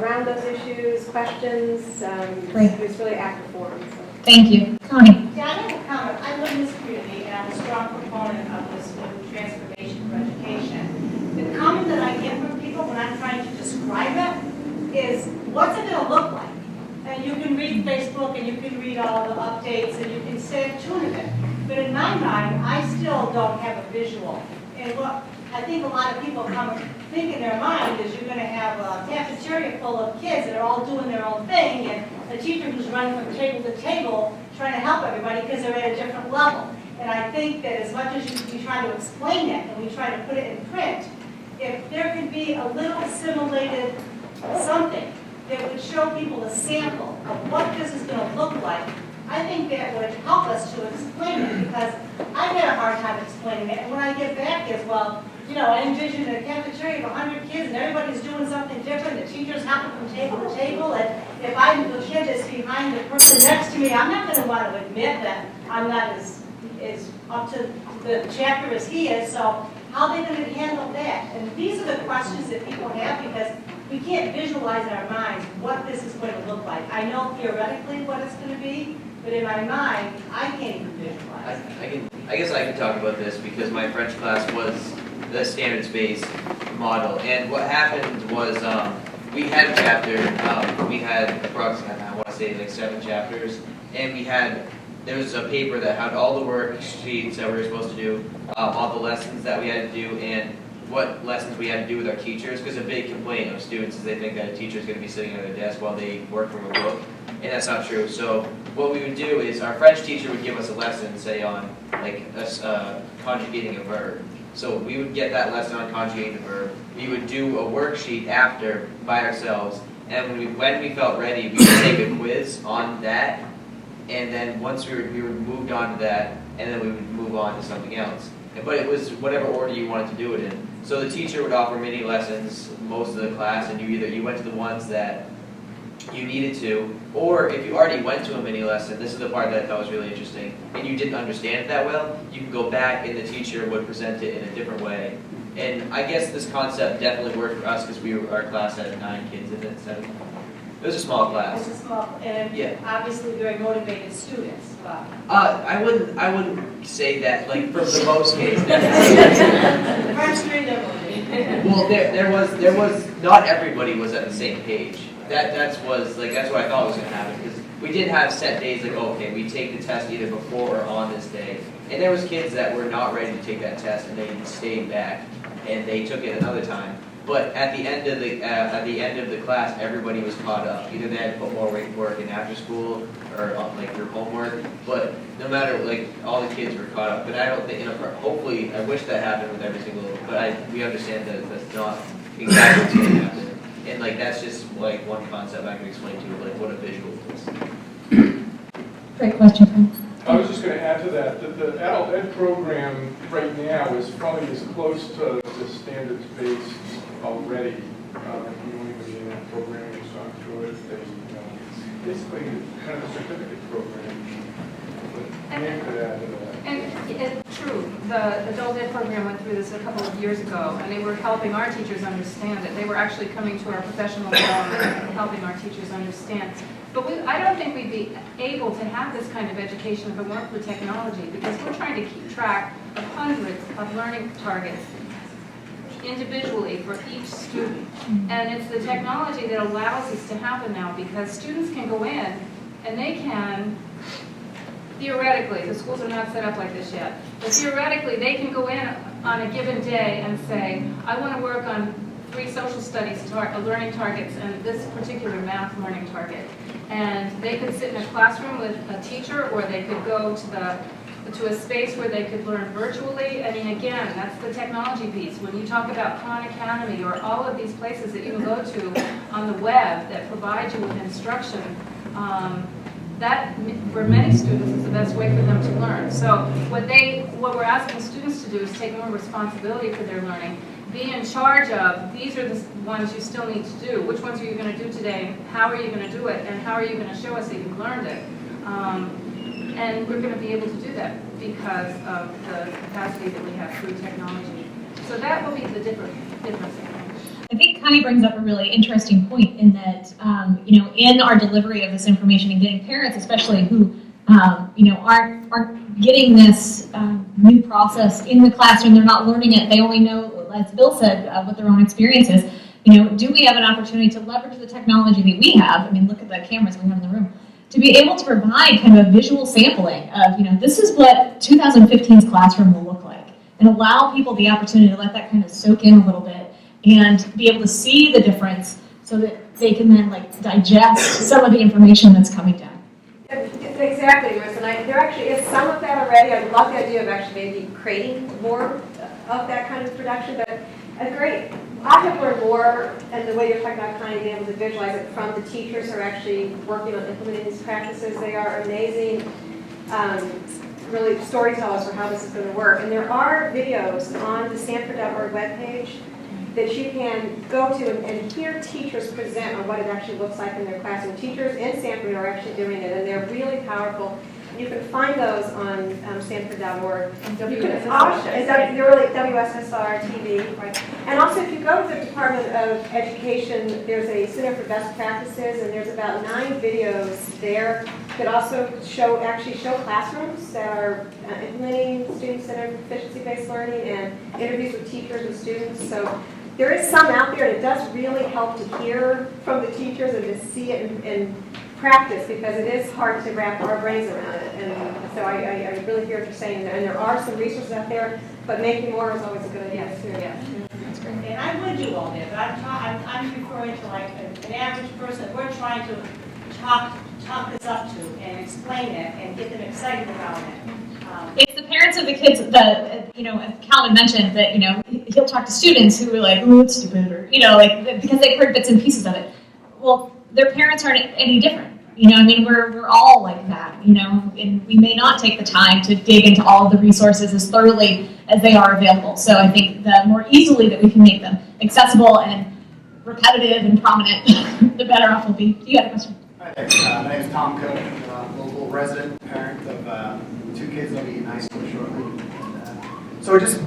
around those issues, questions. It's really active forum. So. Thank you. Connie. Yeah, I have a comment. I live in this community, and I'm a strong proponent of this new transformation for education. The comment that I get from people when I'm trying to describe it is, what's it going to look like? And you can read Facebook, and you can read all the updates, and you can stay tuned to it. But in my mind, I still don't have a visual. And what I think a lot of people think in their mind is you're going to have a cafeteria full of kids that are all doing their own thing, and a teacher who's running from table to table trying to help everybody because they're at a different level. And I think that as much as we try to explain it and we try to put it in print, if there could be a little assimilated something that would show people a sample of what this is going to look like, I think that would help us to explain it, because I've had a hard time explaining it. And when I get back is, well, you know, I envision a cafeteria of 100 kids and everybody's doing something different. The teacher's hopping from table to table, and if I'm the kid that's behind the person next to me, I'm not going to want to admit that I'm not as up to the chapter as he is. So how are they going to handle that? And these are the questions that people have, because we can't visualize in our minds what this is going to look like. I know theoretically what it's going to be, but in my mind, I can't even visualize. I guess I can talk about this because my French class was the standards-based model, and what happened was we had approximately, I want to say like 7 chapters, and there was a paper that had all the worksheets that we were supposed to do, all the lessons that we had to do, and what lessons we had to do with our teachers, because a big complaint of students is they think that a teacher is going to be sitting at their desk while they work from a book, and that's not true. So what we would do is our French teacher would give us a lesson, say on like conjugating a verb. So we would get that lesson on conjugating a verb. We would do a worksheet after by ourselves, and when we felt ready, we would take a quiz on that, and then once we moved on to that, and then we would move on to something else. But it was whatever order you wanted to do it in. So the teacher would offer mini lessons most of the class, and you went to the ones that you needed to, or if you already went to a mini lesson, this is the part that I thought was really interesting, and you didn't understand it that well, you can go back and the teacher would present it in a different way. And I guess this concept definitely worked for us because our class had 9 kids in it, 7. It was a small class. It's a small, and Yeah. obviously very motivated students, but. I wouldn't say that, like, for the most case. First grade, everybody. Well, there was, not everybody was at the same page. That's what I thought was gonna happen, because we did have set days, like, oh, okay, we take the test either before or on this day. And there was kids that were not ready to take that test, and they stayed back, and they took it another time. But at the end of the class, everybody was caught up. Either they had to put more work in after school or like their homework. But no matter, like, all the kids were caught up. But I don't think, hopefully, I wish that happened with every single. But we understand that that's not exactly what's going to happen. And like that's just like one concept I can explain to you, like what a visual is. Great question, Ken. I was just going to add to that the adult ed program right now is probably as close to the standards-based already. You don't even need that program, it's gone through it. It's basically kind of a certificate program. But Nan could add to that. And true, the adult ed program went through this a couple of years ago, and they were helping our teachers understand it. They were actually coming to our professional development and helping our teachers understand. But I don't think we'd be able to have this kind of education if it weren't for technology, because we're trying to keep track of hundreds of learning targets individually for each student. And it's the technology that allows this to happen now, because students can go in and they can, theoretically, the schools are not set up like this yet, but theoretically they can go in on a given day and say, I want to work on 3 social studies learning targets and this particular math learning target. And they could sit in a classroom with a teacher, or they could go to a space where they could learn virtually. I mean, again, that's the technology piece. When you talk about Khan Academy or all of these places that you can go to on the web that provide you with instruction, that, for many students, is the best way for them to learn. So what we're asking students to do is take more responsibility for their learning, be in charge of, these are the ones you still need to do. Which ones are you going to do today? How are you going to do it? And how are you going to show us that you've learned it? And we're going to be able to do that because of the capacity that we have through technology. So that will be the difference. I think Connie brings up a really interesting point in that, in our delivery of this information and getting parents, especially who, aren't getting this new process in the classroom, they're not learning it, they only know, as Bill said, what their own experience is. Do we have an opportunity to leverage the technology that we have? I mean, look at the cameras we have in the room. To be able to provide kind of a visual sampling of, this is what 2015's classroom will look like, and allow people the opportunity to let that kind of soak in a little bit and be able to see the difference so that they can then digest some of the information that's coming down. Exactly, Marissa, and there actually is some of that already. I love the idea of actually maybe creating more of that kind of production, but I have learned more, and the way you're talking about kind of being able to visualize it from the teachers who are actually working on implementing these practices. They are amazing, really storytellers for how this is going to work. And there are videos on the Sanford.org webpage that you can go to and hear teachers present on what it actually looks like in their classroom. Teachers in Sanford are actually doing it, and they're really powerful. You can find those on Sanford.org. You can also, they're really WSSR-TV, right? And also, if you go to the Department of Education, there's a Center for Best Practices, and there's about 9 videos there that also show classrooms that are implementing student-centered proficiency-based learning and interviews with teachers and students. So there is some out there, and it does really help to hear from the teachers and to see it in practice, because it is hard to wrap our brains around it. And so I really hear what you're saying, and there are some resources out there, but making more is always a good idea too. Yes. That's great. And I would do all that, but I'm referring to like an average person. We're trying to talk this up to and explain it and get them excited about it. It's the parents of the kids that, as Calvin mentioned, that, he'll talk to students who are like, oh, it's stupid, or, because they've heard bits and pieces of it. Well, their parents aren't any different. We're all like that, and we may not take the time to dig into all of the resources as thoroughly as they are available. So I think the more easily that we can make them accessible and repetitive and prominent, the better off we'll be. You got a question? Hi there. My name is Tom Cook, local resident, parent of 2 kids that'll be in high school shortly. So we're just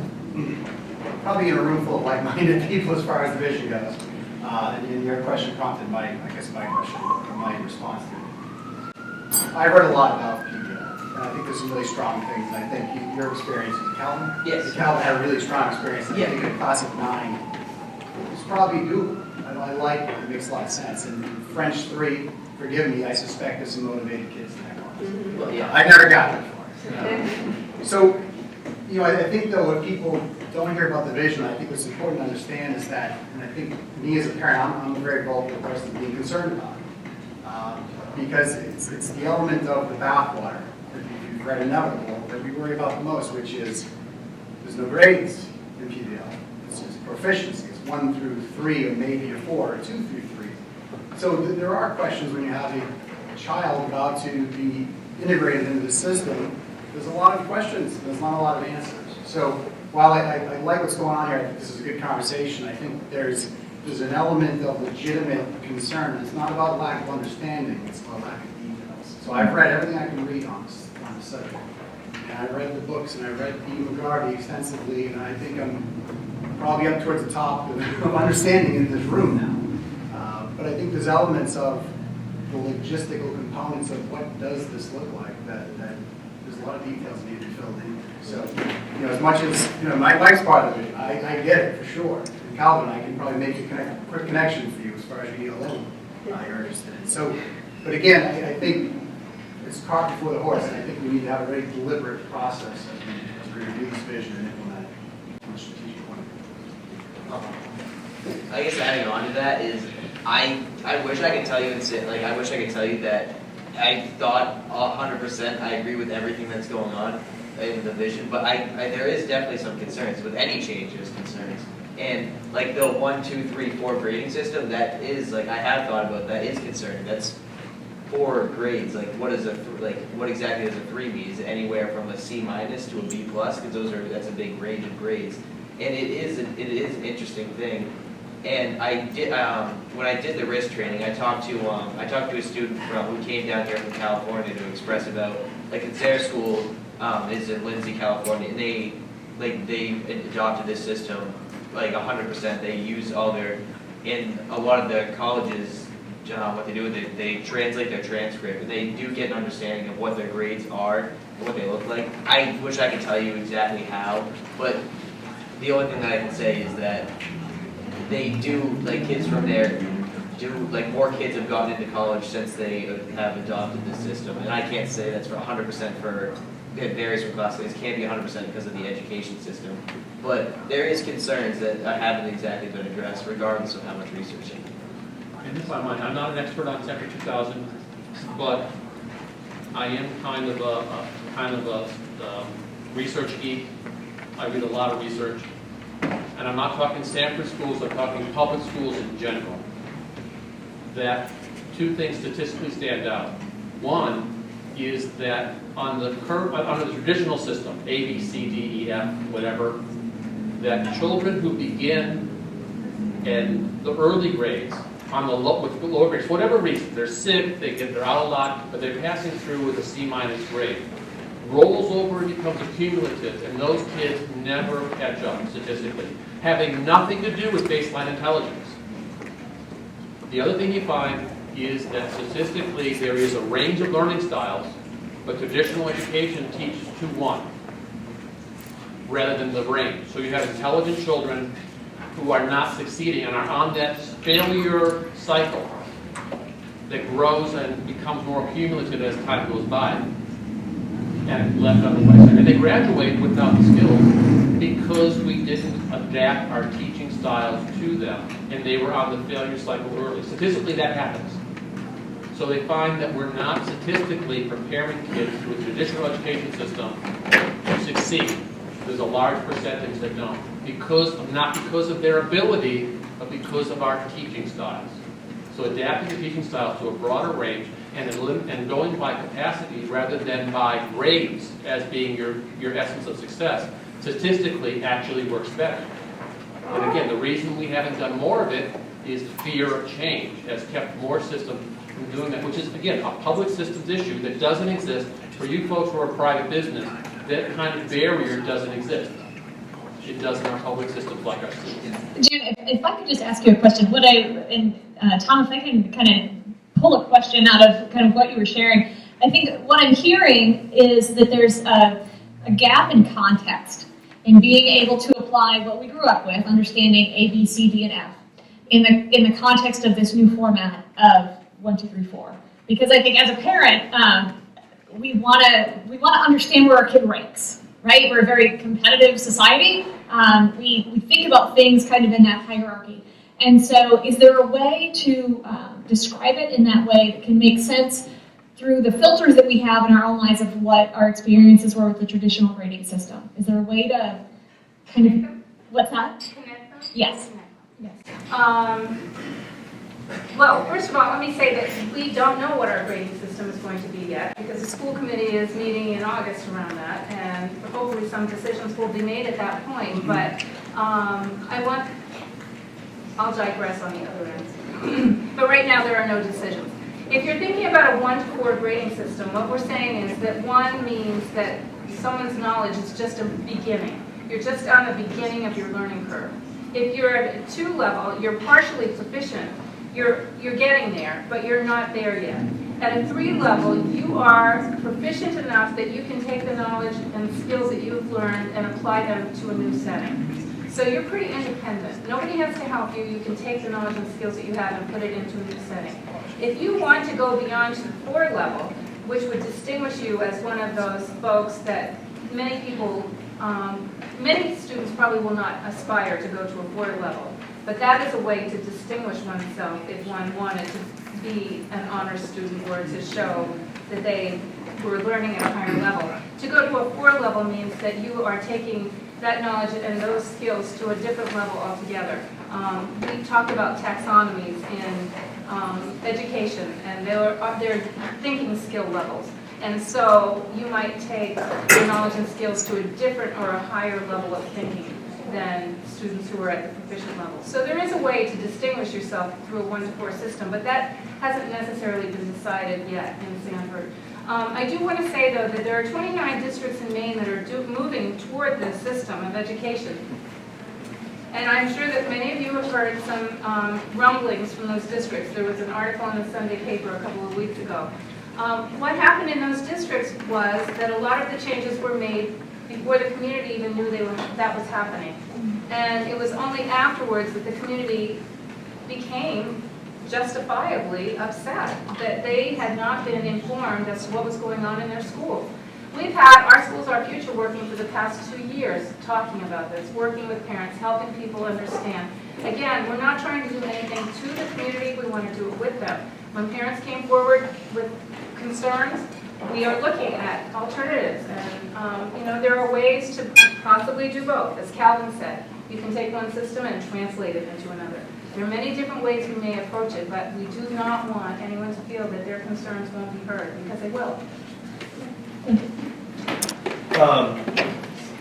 probably in a room full of like-minded people as far as the vision goes. And your question prompted my question, or my response to it. I heard a lot about PBL, and I think there's some really strong things. And I think your experience with Calvin, Yes. Calvin had a really strong experience. And Yeah. I think a class of 9 is probably doable. I like it. It makes a lot of sense. And French 3, forgive me, I suspect there's some motivated kids in that class. Well, yeah. I never got that far. So, I think though what people don't hear about the vision, I think what's important to understand is that, and I think me as a parent, I'm a very vocal person being concerned about it. Because it's the element of the bathwater, that you've read Inevitable, that we worry about the most, which is there's no grades in PBL. It's just proficiency. It's 1 through 3, or maybe a 4, or 2 through 3. So there are questions when you have a child about to be integrated into the system. There's a lot of questions. There's not a lot of answers. So while I like what's going on here, I think this is a good conversation. I think there's an element of legitimate concern. It's not about lack of understanding. It's about lack of details. So I've read everything I can read on the subject. And I've read the books, and I read E. McGarvey extensively, and I think I'm probably up towards the top of understanding in this room now. But I think there's elements of the logistical components of what does this look like that there's a lot of details need to be filled in. So, as much as, my wife's part of it, I get it for sure. And Calvin, I can probably make a quick connection for you as far as your ELM you're interested in. So, but again, I think it's cart before the horse, and I think we need to have a very deliberate process as we review this vision and implement it from a strategic point of view. I guess adding on to that is, I wish I could tell you I wish I could tell you that I thought 100% I agree with everything that's going on in the vision, but there is definitely some concerns with any change. There's concerns, and like the 1, 2, 3, 4 grading system, that is I have thought about that is concerning. That's 4 grades. What exactly does a 3 mean? Is it anywhere from a C- to a B+? Because that's a big range of grades, and it is an interesting thing. And I did when I did the risk training, I talked to a student who came down here from California to express about their school is in Lindsay, California, and they adopted this system 100%. They use in a lot of the colleges. What they do is they translate their transcript, and they do get an understanding of what their grades are and what they look like. I wish I could tell you exactly how, but the only thing that I can say is that they do, kids from there do, more kids have gotten into college since they have adopted this system. And I can't say that's for 100% it varies from class. It can't be 100% because of the education system. But there is concerns that haven't exactly been addressed, regardless of how much research. And if I might, I'm not an expert on Sanford 2000, but I am kind of a research geek. I read a lot of research. And I'm not talking Sanford schools, I'm talking public schools in general. That 2 things statistically stand out. One is that on the traditional system, A, B, C, D, E, F, whatever, that children who begin in the early grades, with the lower grades, for whatever reason, they're sick, they're out a lot, but they're passing through with a C- grade, rolls over and becomes accumulative, and those kids never catch up statistically, having nothing to do with baseline intelligence. The other thing you find is that statistically there is a range of learning styles, but traditional education teaches to 1 rather than the range. So you have intelligent children who are not succeeding and are on that failure cycle that grows and becomes more cumulative as time goes by, and left on the wayside. And they graduate without the skills because we didn't adapt our teaching styles to them, and they were on the failure cycle early. Statistically, that happens. So they find that we're not statistically preparing kids through a traditional education system to succeed. There's a large percentage that don't, not because of their ability, but because of our teaching styles. So adapting the teaching styles to a broader range and going by capacity rather than by grades as being your essence of success, statistically actually works better. And again, the reason we haven't done more of it is fear of change has kept more systems from doing that, which is, again, a public systems issue that doesn't exist for you folks who are a private business. That kind of barrier doesn't exist. it does in our public systems like our schools. Jan, if I could just ask you a question, Tom, if I can kind of pull a question out of kind of what you were sharing, I think what I'm hearing is that there's a gap in context in being able to apply what we grew up with, understanding A, B, C, D, and F, in the context of this new format of 1, 2, 3, 4. Because I think as a parent, we want to understand where our kid ranks, right? We're a very competitive society. We think about things kind of in that hierarchy. And so is there a way to describe it in that way that can make sense through the filters that we have in our own lives of what our experiences were with the traditional grading system? Is there a way to kind of, what's that? Connect them? Yes. Well, first of all, let me say that we don't know what our grading system is going to be yet, because the school committee is meeting in August around that, and hopefully some decisions will be made at that point. But I'll digress on the other end. But right now, there are no decisions. If you're thinking about a 1 to 4 grading system, what we're saying is that 1 means that someone's knowledge is just a beginning. You're just on the beginning of your learning curve. If you're at a 2 level, you're partially proficient. You're getting there, but you're not there yet. At a 3 level, you are proficient enough that you can take the knowledge and skills that you've learned and apply them to a new setting. So you're pretty independent. Nobody has to help you. You can take the knowledge and skills that you have and put it into a new setting. If you want to go beyond to the 4 level, which would distinguish you as one of those folks that many people, many students probably will not aspire to go to a 4 level. But that is a way to distinguish oneself if one wanted to be an honors student or to show that they were learning at a higher level. To go to a 4 level means that you are taking that knowledge and those skills to a different level altogether. We talked about taxonomies in education, and they're thinking skill levels. And so you might take your knowledge and skills to a different or a higher level of thinking than students who are at the proficient level. So there is a way to distinguish yourself through a 1 to 4 system, but that hasn't necessarily been decided yet in Sanford. I do want to say, though, that there are 29 districts in Maine that are moving toward this system of education. And I'm sure that many of you have heard some rumblings from those districts. There was an article in the Sunday paper a couple of weeks ago. What happened in those districts was that a lot of the changes were made before the community even knew that was happening. And it was only afterwards that the community became justifiably upset that they had not been informed as to what was going on in their schools. We've had Our Schools, Our Future working for the past 2 years talking about this, working with parents, helping people understand. Again, we're not trying to do anything to the community, we want to do it with them. When parents came forward with concerns, we are looking at alternatives, and there are ways to possibly do both. As Calvin said, you can take one system and translate it into another. There are many different ways we may approach it, but we do not want anyone to feel that their concerns won't be heard, because they will.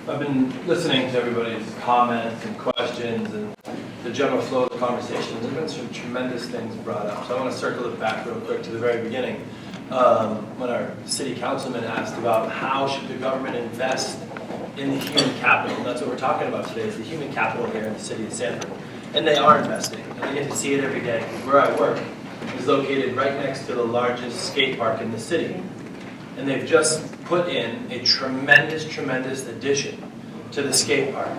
I've been listening to everybody's comments and questions and the general flow of the conversation. There's been some tremendous things brought up, so I want to circle it back real quick to the very beginning. When our city councilman asked about how should the government invest in the human capital. And that's what we're talking about today, is the human capital here in the city of Sanford. And they are investing. And I get to see it every day. Where I work is located right next to the largest skate park in the city. And they've just put in a tremendous, tremendous addition to the skate park.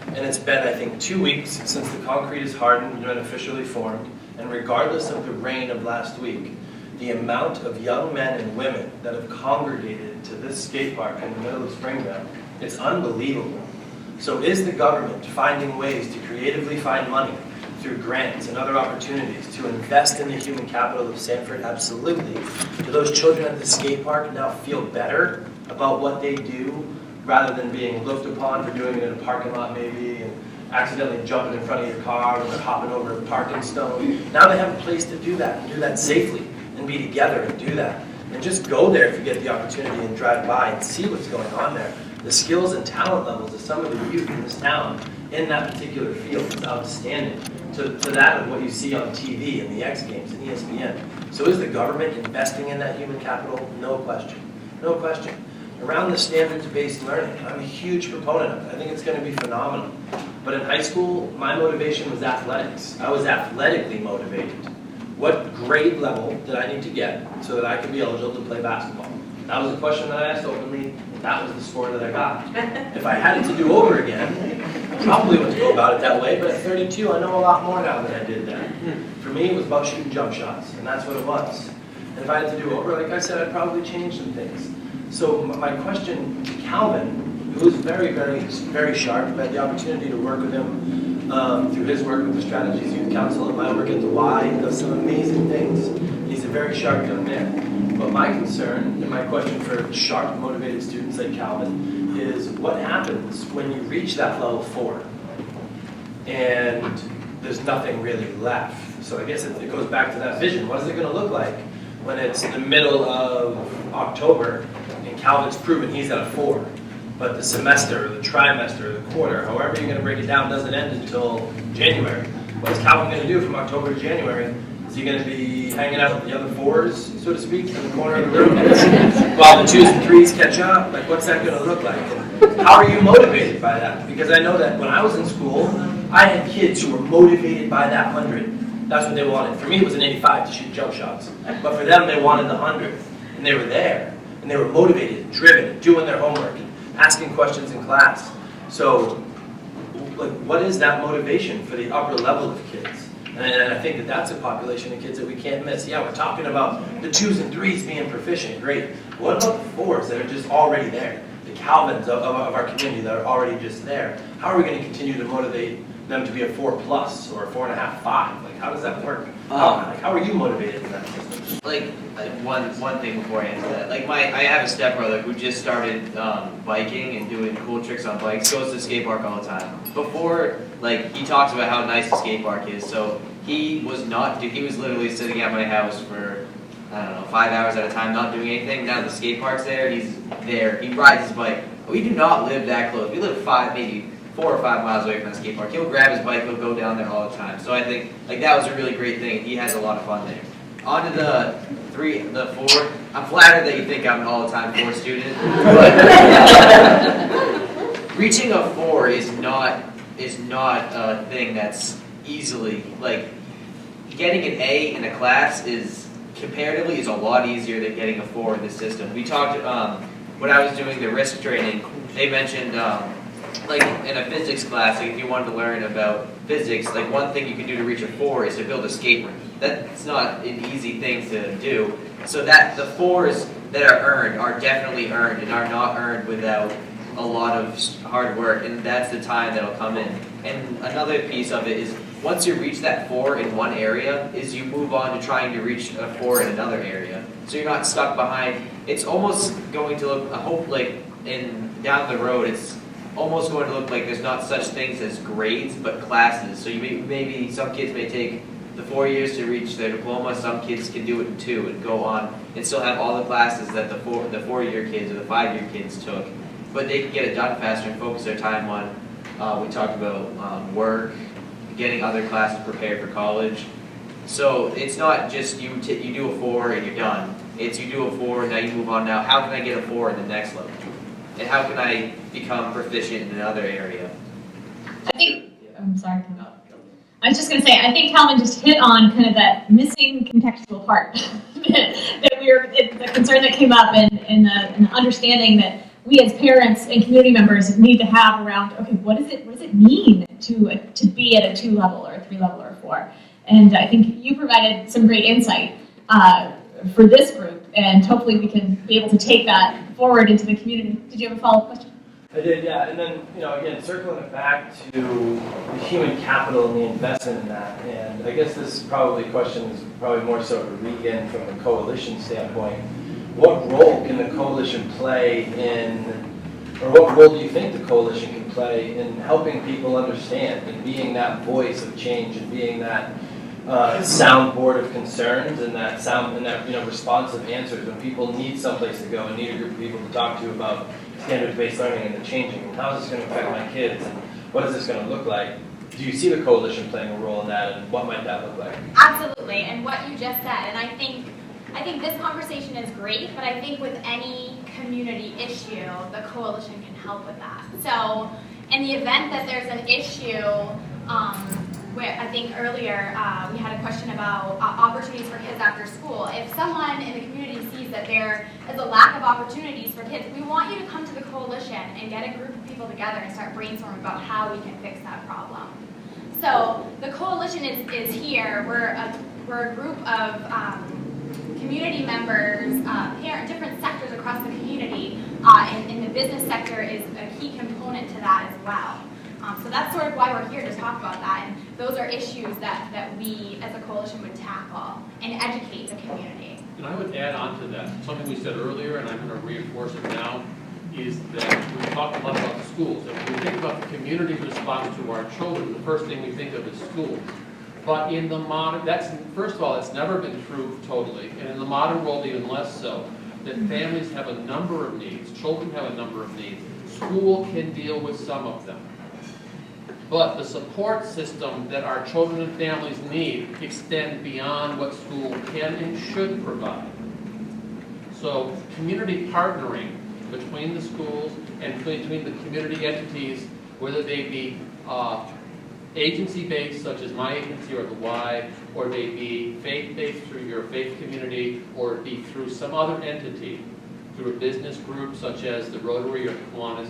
And it's been, I think, 2 weeks since the concrete is hardened and been officially formed. And regardless of the rain of last week, the amount of young men and women that have congregated to this skate park in the middle of Springvale, it's unbelievable. So is the government finding ways to creatively find money through grants and other opportunities to invest in the human capital of Sanford? Absolutely. Do those children at the skate park now feel better about what they do rather than being looked upon for doing it in a parking lot maybe and accidentally jumping in front of your car or hopping over a parking stone? Now they have a place to do that and do that safely and be together and do that. And just go there if you get the opportunity and drive by and see what's going on there. The skills and talent levels of some of the youth in this town in that particular field is outstanding to that of what you see on TV and the X Games and ESPN. So is the government investing in that human capital? No question. No question. around the standards-based learning. I'm a huge proponent of it. I think it's going to be phenomenal. But in high school, my motivation was athletics. I was athletically motivated. What grade level did I need to get so that I could be eligible to play basketball? That was a question that I asked openly. That was the score that I got. If I had it to do over again, I probably wouldn't go about it that way, but at 32, I know a lot more now than I did then. For me, it was about shooting jump shots, and that's what it was. And if I had to do over, like I said, I'd probably change some things. So my question to Calvin, who's very, very, very sharp, I've had the opportunity to work with him through his work with the Strategies Youth Council and my work at the Y. He does some amazing things. He's a very sharp young man. But my concern and my question for sharp, motivated students like Calvin is what happens when you reach that level 4 and there's nothing really left? So I guess it goes back to that vision. What is it going to look like when it's the middle of October and Calvin's proven he's at a 4, but the semester, or the trimester, or the quarter, however you're going to break it down, doesn't end until January? What is Calvin going to do from October to January? Is he going to be hanging out with the other 4s, so to speak, in the corner of the room while the 2s and 3s catch up? Like, what's that going to look like? And how are you motivated by that? Because I know that when I was in school, I had kids who were motivated by that 100. That's what they wanted. For me, it was an 85 to shoot jump shots. But for them, they wanted the 100. And they were there. And they were motivated and driven and doing their homework and asking questions in class. So, like, what is that motivation for the upper level of kids? And I think that that's a population of kids that we can't miss. Yeah, we're talking about the 2s and 3s being proficient, great. What about the 4s that are just already there? The Calvins of our community that are already just there. How are we going to continue to motivate them to be a 4+ or a 4.5, 5? Like, how does that work? How are you motivated in that system? Like one thing before I answer that, like I have a stepbrother who just started biking and doing cool tricks on bikes. Goes to the skate park all the time. Before, like, he talks about how nice the skate park is. So he was literally sitting at my house for, I don't know, 5 hours at a time, not doing anything. Now the skate park's there. He's there. He rides his bike. We do not live that close. We live maybe 4 or 5 miles away from the skate park. He'll grab his bike. He'll go down there all the time. So I think like that was a really great thing. He has a lot of fun there. On to the 4. I'm flattered that you think I'm an all-time 4 student, but reaching a 4 is not a thing that's easily, like, getting an A in a class is comparatively a lot easier than getting a 4 in this system. We talked when I was doing the risk training. They mentioned like in a physics class, like if you wanted to learn about physics, like one thing you can do to reach a 4 is to build a skate rink. That's not an easy thing to do. So that the 4s that are earned are definitely earned and are not earned without a lot of hard work, and that's the time that'll come in. And another piece of it is once you reach that 4 in one area, is you move on to trying to reach a 4 in another area. So you're not stuck behind. It's almost going to look, I hope, like down the road, it's almost going to look like there's not such things as grades, but classes. So you maybe some kids may take the 4 years to reach their diploma. Some kids can do it in 2 and go on and still have all the classes that the 4-year kids or the 5-year kids took. But they can get it done faster and focus their time on, we talked about work, getting other classes prepared for college. So it's not just you do a 4 and you're done. It's you do a 4, now you move on. Now, how can I get a 4 in the next level? And how can I become proficient in another area? I'm sorry. I was just going to say, I think Calvin just hit on kind of that missing contextual part the concern that came up and the understanding that we as parents and community members need to have around, okay, what does it mean to be at a 2 level or a 3 level or a 4? And I think you provided some great insight for this group, and hopefully we can be able to take that forward into the community. Did you have a follow-up question? I did, yeah. And then, again, circling it back to the human capital and the investment in that. And I guess this question is probably more so to Reegan from the coalition standpoint. What role can the coalition play or what role do you think the coalition can play in helping people understand and being that voice of change and being that soundboard of concerns and that responsive answers when people need someplace to go and need a group of people to talk to about standards-based learning and the changing, and how is this going to affect my kids, and what is this going to look like? Do you see the coalition playing a role in that, and what might that look like? Absolutely, and what you just said, and I think this conversation is great, but I think with any community issue, the coalition can help with that. So in the event that there's an issue, where I think earlier we had a question about opportunities for kids after school. If someone in the community sees that there is a lack of opportunities for kids, we want you to come to the coalition and get a group of people together and start brainstorming about how we can fix that problem. So the coalition is here. We're a group of community members, different sectors across the community, and the business sector is a key component to that as well. So that's sort of why we're here to talk about that, and those are issues that we as a coalition would tackle and educate the community. And I would add on to that, something we said earlier, and I'm going to reinforce it now, is that we talked a lot about the schools. And when we think about the community's response to our children, the first thing we think of is schools. But in the modern, first of all, it's never been true totally, and in the modern world even less so, that families have a number of needs, children have a number of needs. School can deal with some of them. But the support system that our children and families need extend beyond what school can and should provide. So community partnering between the schools and between the community entities, whether they be agency-based, such as my agency or the Y, or they be faith-based through your faith community, or it be through some other entity, through a business group such as the Rotary or Kiwanis,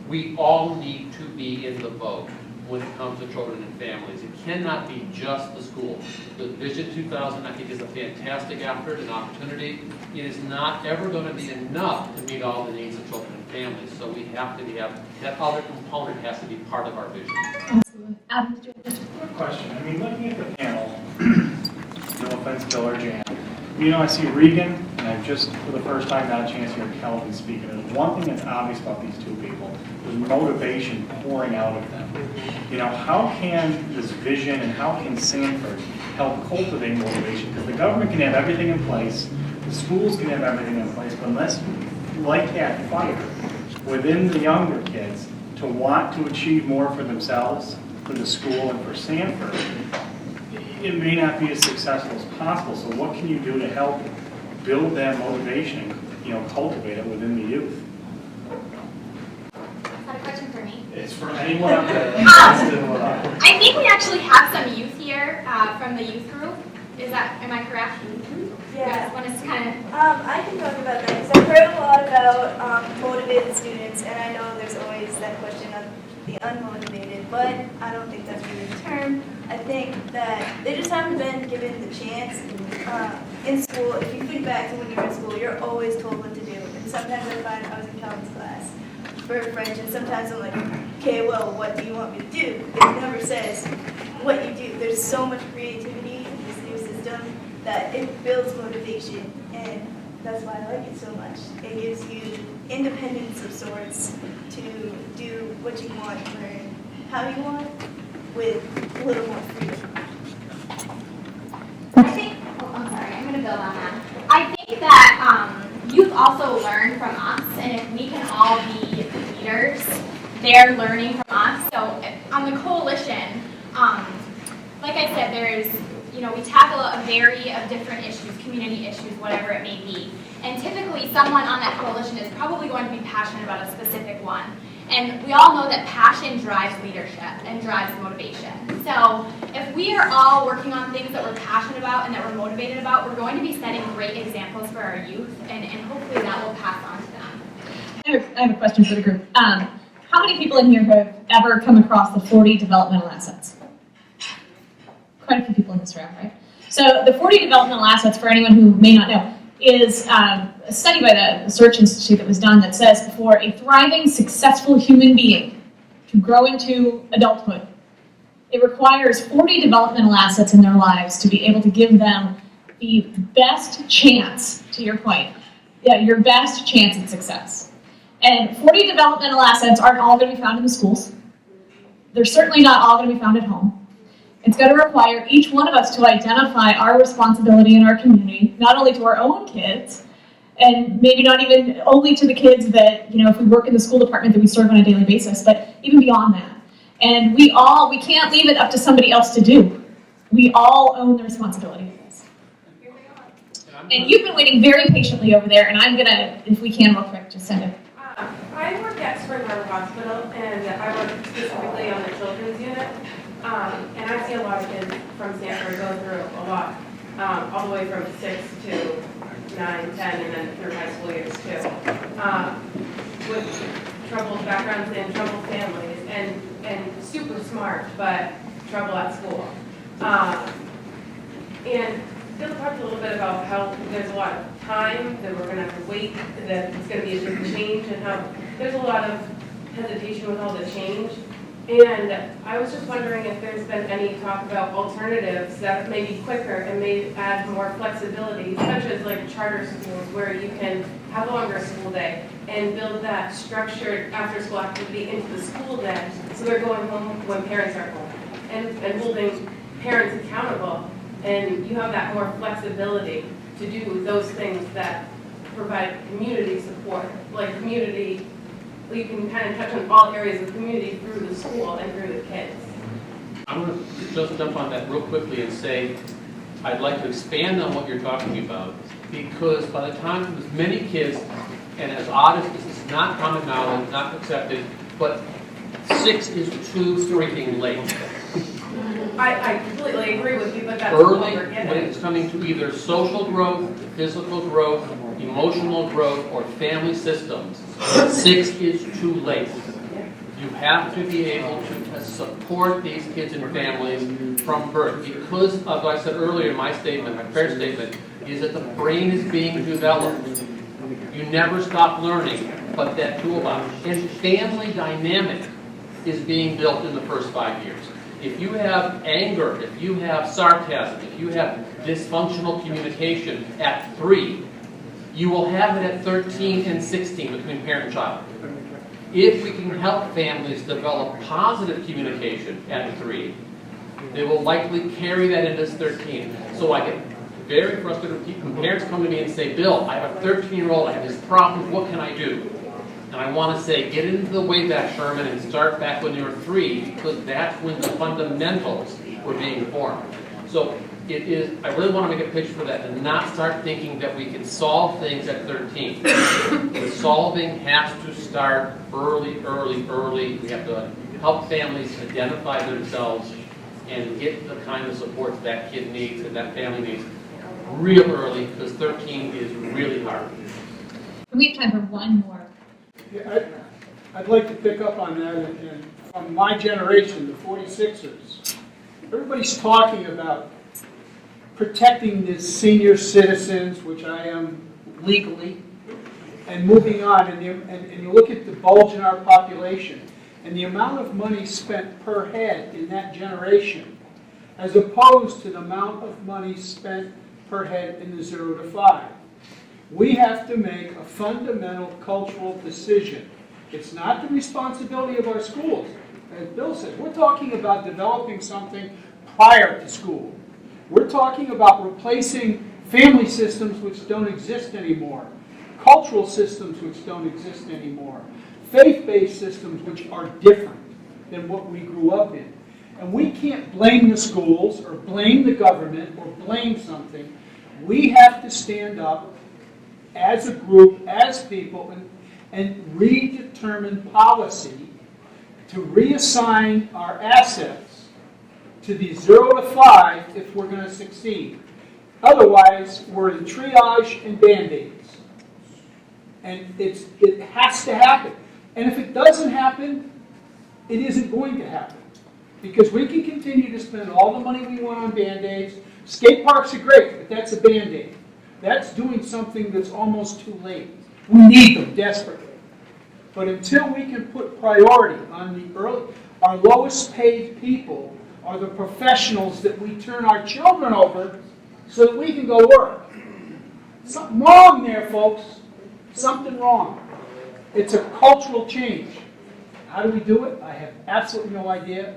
we all need to be in the boat when it comes to children and families. It cannot be just the school. The Vision 2000, I think, is a fantastic effort and opportunity. It is not ever going to be enough to meet all the needs of children and families, so we have to have, that other component has to be part of our vision. Absolutely. Adam, did you have a question? Quick question. I mean, looking at the panel, no offense, Bill or Jan, I see Reegan, and I've just, for the first time, got a chance to hear Kelvin speak. And there's one thing that's obvious about these two people. There's motivation pouring out of them. How can this vision and how can Sanford help cultivate motivation? Because the government can have everything in place, the schools can have everything in place, but unless you light that fire within the younger kids to want to achieve more for themselves, for the school, and for Sanford, it may not be as successful as possible. So what can you do to help build that motivation, cultivate it within the youth? Is that a question for me? It's for anyone up there. I think we actually have some youth here from the youth group. Am I correct? Yeah. Want to kind of... I can talk about that because I've heard a lot about motivated students, and I know there's always that question of the unmotivated, but I don't think that's really the term. I think that they just haven't been given the chance in school. If you think back to when you were in school, you're always told what to do. And sometimes I find I was in Calvin's class for French, and sometimes I'm like, okay, well, what do you want me to do? It never says what you do. There's so much creativity in this new system that it builds motivation, and that's why I like it so much. It gives you independence of sorts to do what you want, learn how you want, with a little more freedom. I think, I'm sorry, I'm going to build on that. I think that youth also learn from us, and if we can all be leaders, they're learning from us. So on the coalition, like I said, there's, we tackle a variety of different issues, community issues, whatever it may be. And typically someone on that coalition is probably going to be passionate about a specific one. And we all know that passion drives leadership and drives motivation. So if we are all working on things that we're passionate about and that we're motivated about, we're going to be setting great examples for our youth, and hopefully that will pass on to them. I have a question for the group. How many people in here have ever come across the 40 developmental assets? Quite a few people in this room, right? So the 40 developmental assets, for anyone who may not know, is a study by the Search Institute that was done that says for a thriving, successful human being to grow into adulthood, it requires 40 developmental assets in their lives to be able to give them the best chance, to your point, your best chance at success. And 40 developmental assets aren't all going to be found in the schools. They're certainly not all going to be found at home. It's going to require each one of us to identify our responsibility in our community, not only to our own kids, and maybe not even only to the kids that, if we work in the school department that we serve on a daily basis, but even beyond that. And we can't leave it up to somebody else to do. We all own the responsibility of this. And And you've been waiting very patiently over there, and I'm gonna, if we can, real quick, just send it. I work at Spring Harbor Hospital, and I work specifically on the children's unit. And I see a lot of kids from Sanford go through a lot, all the way from 6 to 9, 10, and then through high school years too, with troubled backgrounds and troubled families, and super smart, but trouble at school. And Bill talked a little bit about how there's a lot of time that we're going to have to wait, that it's going to be a big change, and how there's a lot of hesitation with all the change. And I was just wondering if there's been any talk about alternatives that may be quicker and may add more flexibility, such as like charter schools where you can have a longer school day and build that structured after-school activity into the school day, so they're going home when parents are home, and holding parents accountable. And you have that more flexibility to do those things that provide community support, like community, you can kind of touch on all areas of community through the school and through the kids. I'm going to just jump on that real quickly and say, I'd like to expand on what you're talking about, because by the time there's many kids, and as odd as this is not common knowledge, not accepted, but 6 is too freaking late. I completely agree with you, but that's early what we're getting. when it's coming to either social growth, physical growth, emotional growth, or family systems. 6 is too late. You have to be able to support these kids and families from birth, because of, like I said earlier in my statement, my prayer statement, is that the brain is being developed. You never stop learning, but that toolbox. And family dynamic is being built in the first 5 years. If you have anger, if you have sarcasm, if you have dysfunctional communication at 3, you will have it at 13 and 16 between parent and child. If we can help families develop positive communication at 3, they will likely carry that into 13. So I get very frustrated when parents come to me and say, Bill, I have a 13-year-old, I have this problem, what can I do? And I want to say, get into the Wayback Sherman and start back when you were 3, because that's when the fundamentals were being formed. So it is, I really want to make a pitch for that and not start thinking that we can solve things at 13. The solving has to start early. We have to help families identify themselves and get the kind of support that kid needs and that family needs real early, because 13 is really hard. We have time for one more. Yeah, I'd like to pick up on that, and from my generation, the 46ers, everybody's talking about protecting the senior citizens, which I am legally, and moving on, and you look at the bulge in our population, and the amount of money spent per head in that generation, as opposed to the amount of money spent per head in the 0 to 5. We have to make a fundamental cultural decision. It's not the responsibility of our schools. As Bill said, we're talking about developing something prior to school. We're talking about replacing family systems which don't exist anymore, cultural systems which don't exist anymore, faith-based systems which are different than what we grew up in. And we can't blame the schools or blame the government or blame something. We have to stand up as a group, as people, and redetermine policy to reassign our assets to the 0 to 5 if we're going to succeed. Otherwise, we're in triage and Band-Aids. And it has to happen. And if it doesn't happen, it isn't going to happen. Because we can continue to spend all the money we want on Band-Aids. Skate parks are great, but that's a Band-Aid. That's doing something that's almost too late. We need them desperately. But until we can put priority on the early, our lowest paid people are the professionals that we turn our children over so that we can go work. Something wrong there, folks. Something wrong. It's a cultural change. How do we do it? I have absolutely no idea.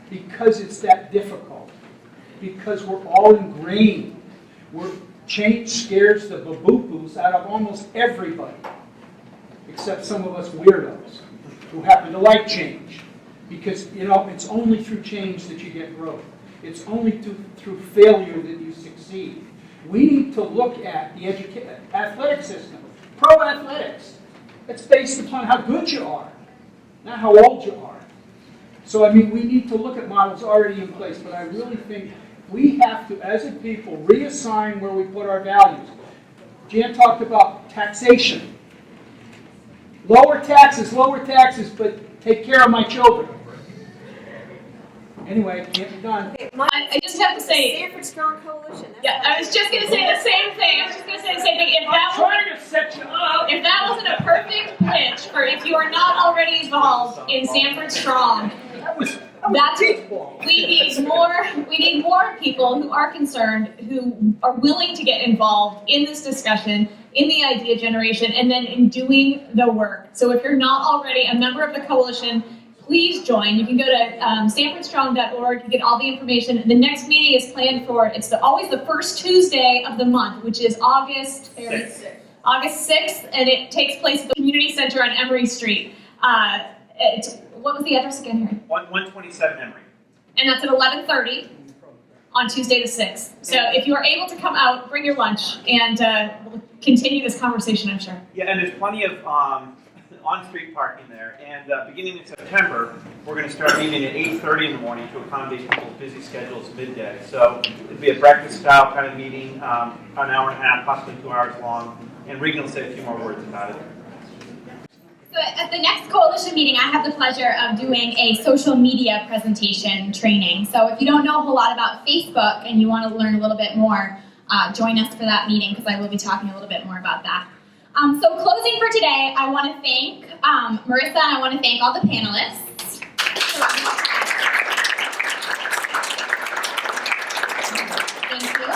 Because it's that difficult. Because we're all ingrained. Change scares the baboo-poos out of almost everybody, except some of us weirdos who happen to like change. Because, it's only through change that you get growth. It's only through failure that you succeed. We need to look at the athletic system, pro athletics. It's based upon how good you are, not how old you are. So, I mean, we need to look at models already in place, but I really think we have to, as a people, reassign where we put our values. Jan talked about taxation. Lower taxes, but take care of my children. Anyway, can't be done. I just have to say, Sanford Strong Coalition. yeah, I was just going to say the same thing. I'm trying to set you up. If that wasn't a perfect pitch for if you are not already involved in Sanford Strong, that's we need more people who are concerned, who are willing to get involved in this discussion, in the idea generation, and then in doing the work. So if you're not already a member of the coalition, please join. You can go to sanfordstrong.org to get all the information. The next meeting is planned for, always the first Tuesday of the month, which is August 6th, and it takes place at the Community Center on Emory Street. What was the address again here? 127 Emory. And that's at 11:30 on Tuesday the 6th. So if you are able to come out, bring your lunch, and we'll continue this conversation, I'm sure. Yeah, and there's plenty of on-street parking there. And beginning in September, we're going to start meeting at 8:30 in the morning to accommodate people's busy schedules midday. So it'll be a breakfast-style kind of meeting, an hour and a half, possibly 2 hours long. And Reegan will say a few more words about it. So at the next coalition meeting, I have the pleasure of doing a social media presentation training. So if you don't know a whole lot about Facebook and you want to learn a little bit more, join us for that meeting because I will be talking a little bit more about that. So closing for today, I want to thank Marissa and I want to thank all the panelists. Thank you.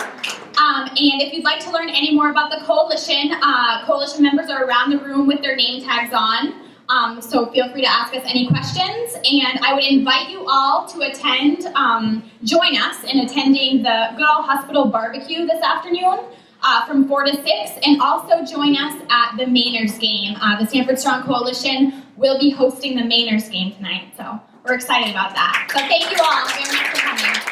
And if you'd like to learn any more about the coalition, coalition members are around the room with their name tags on. So feel free to ask us any questions. And I would invite you all to attend, join us in attending the Goodall Hospital Barbecue this afternoon from 4 to 6. And also join us at the Mainers game. The Sanford Strong Coalition will be hosting the Mainers game tonight. So we're excited about that. So thank you all very much for coming.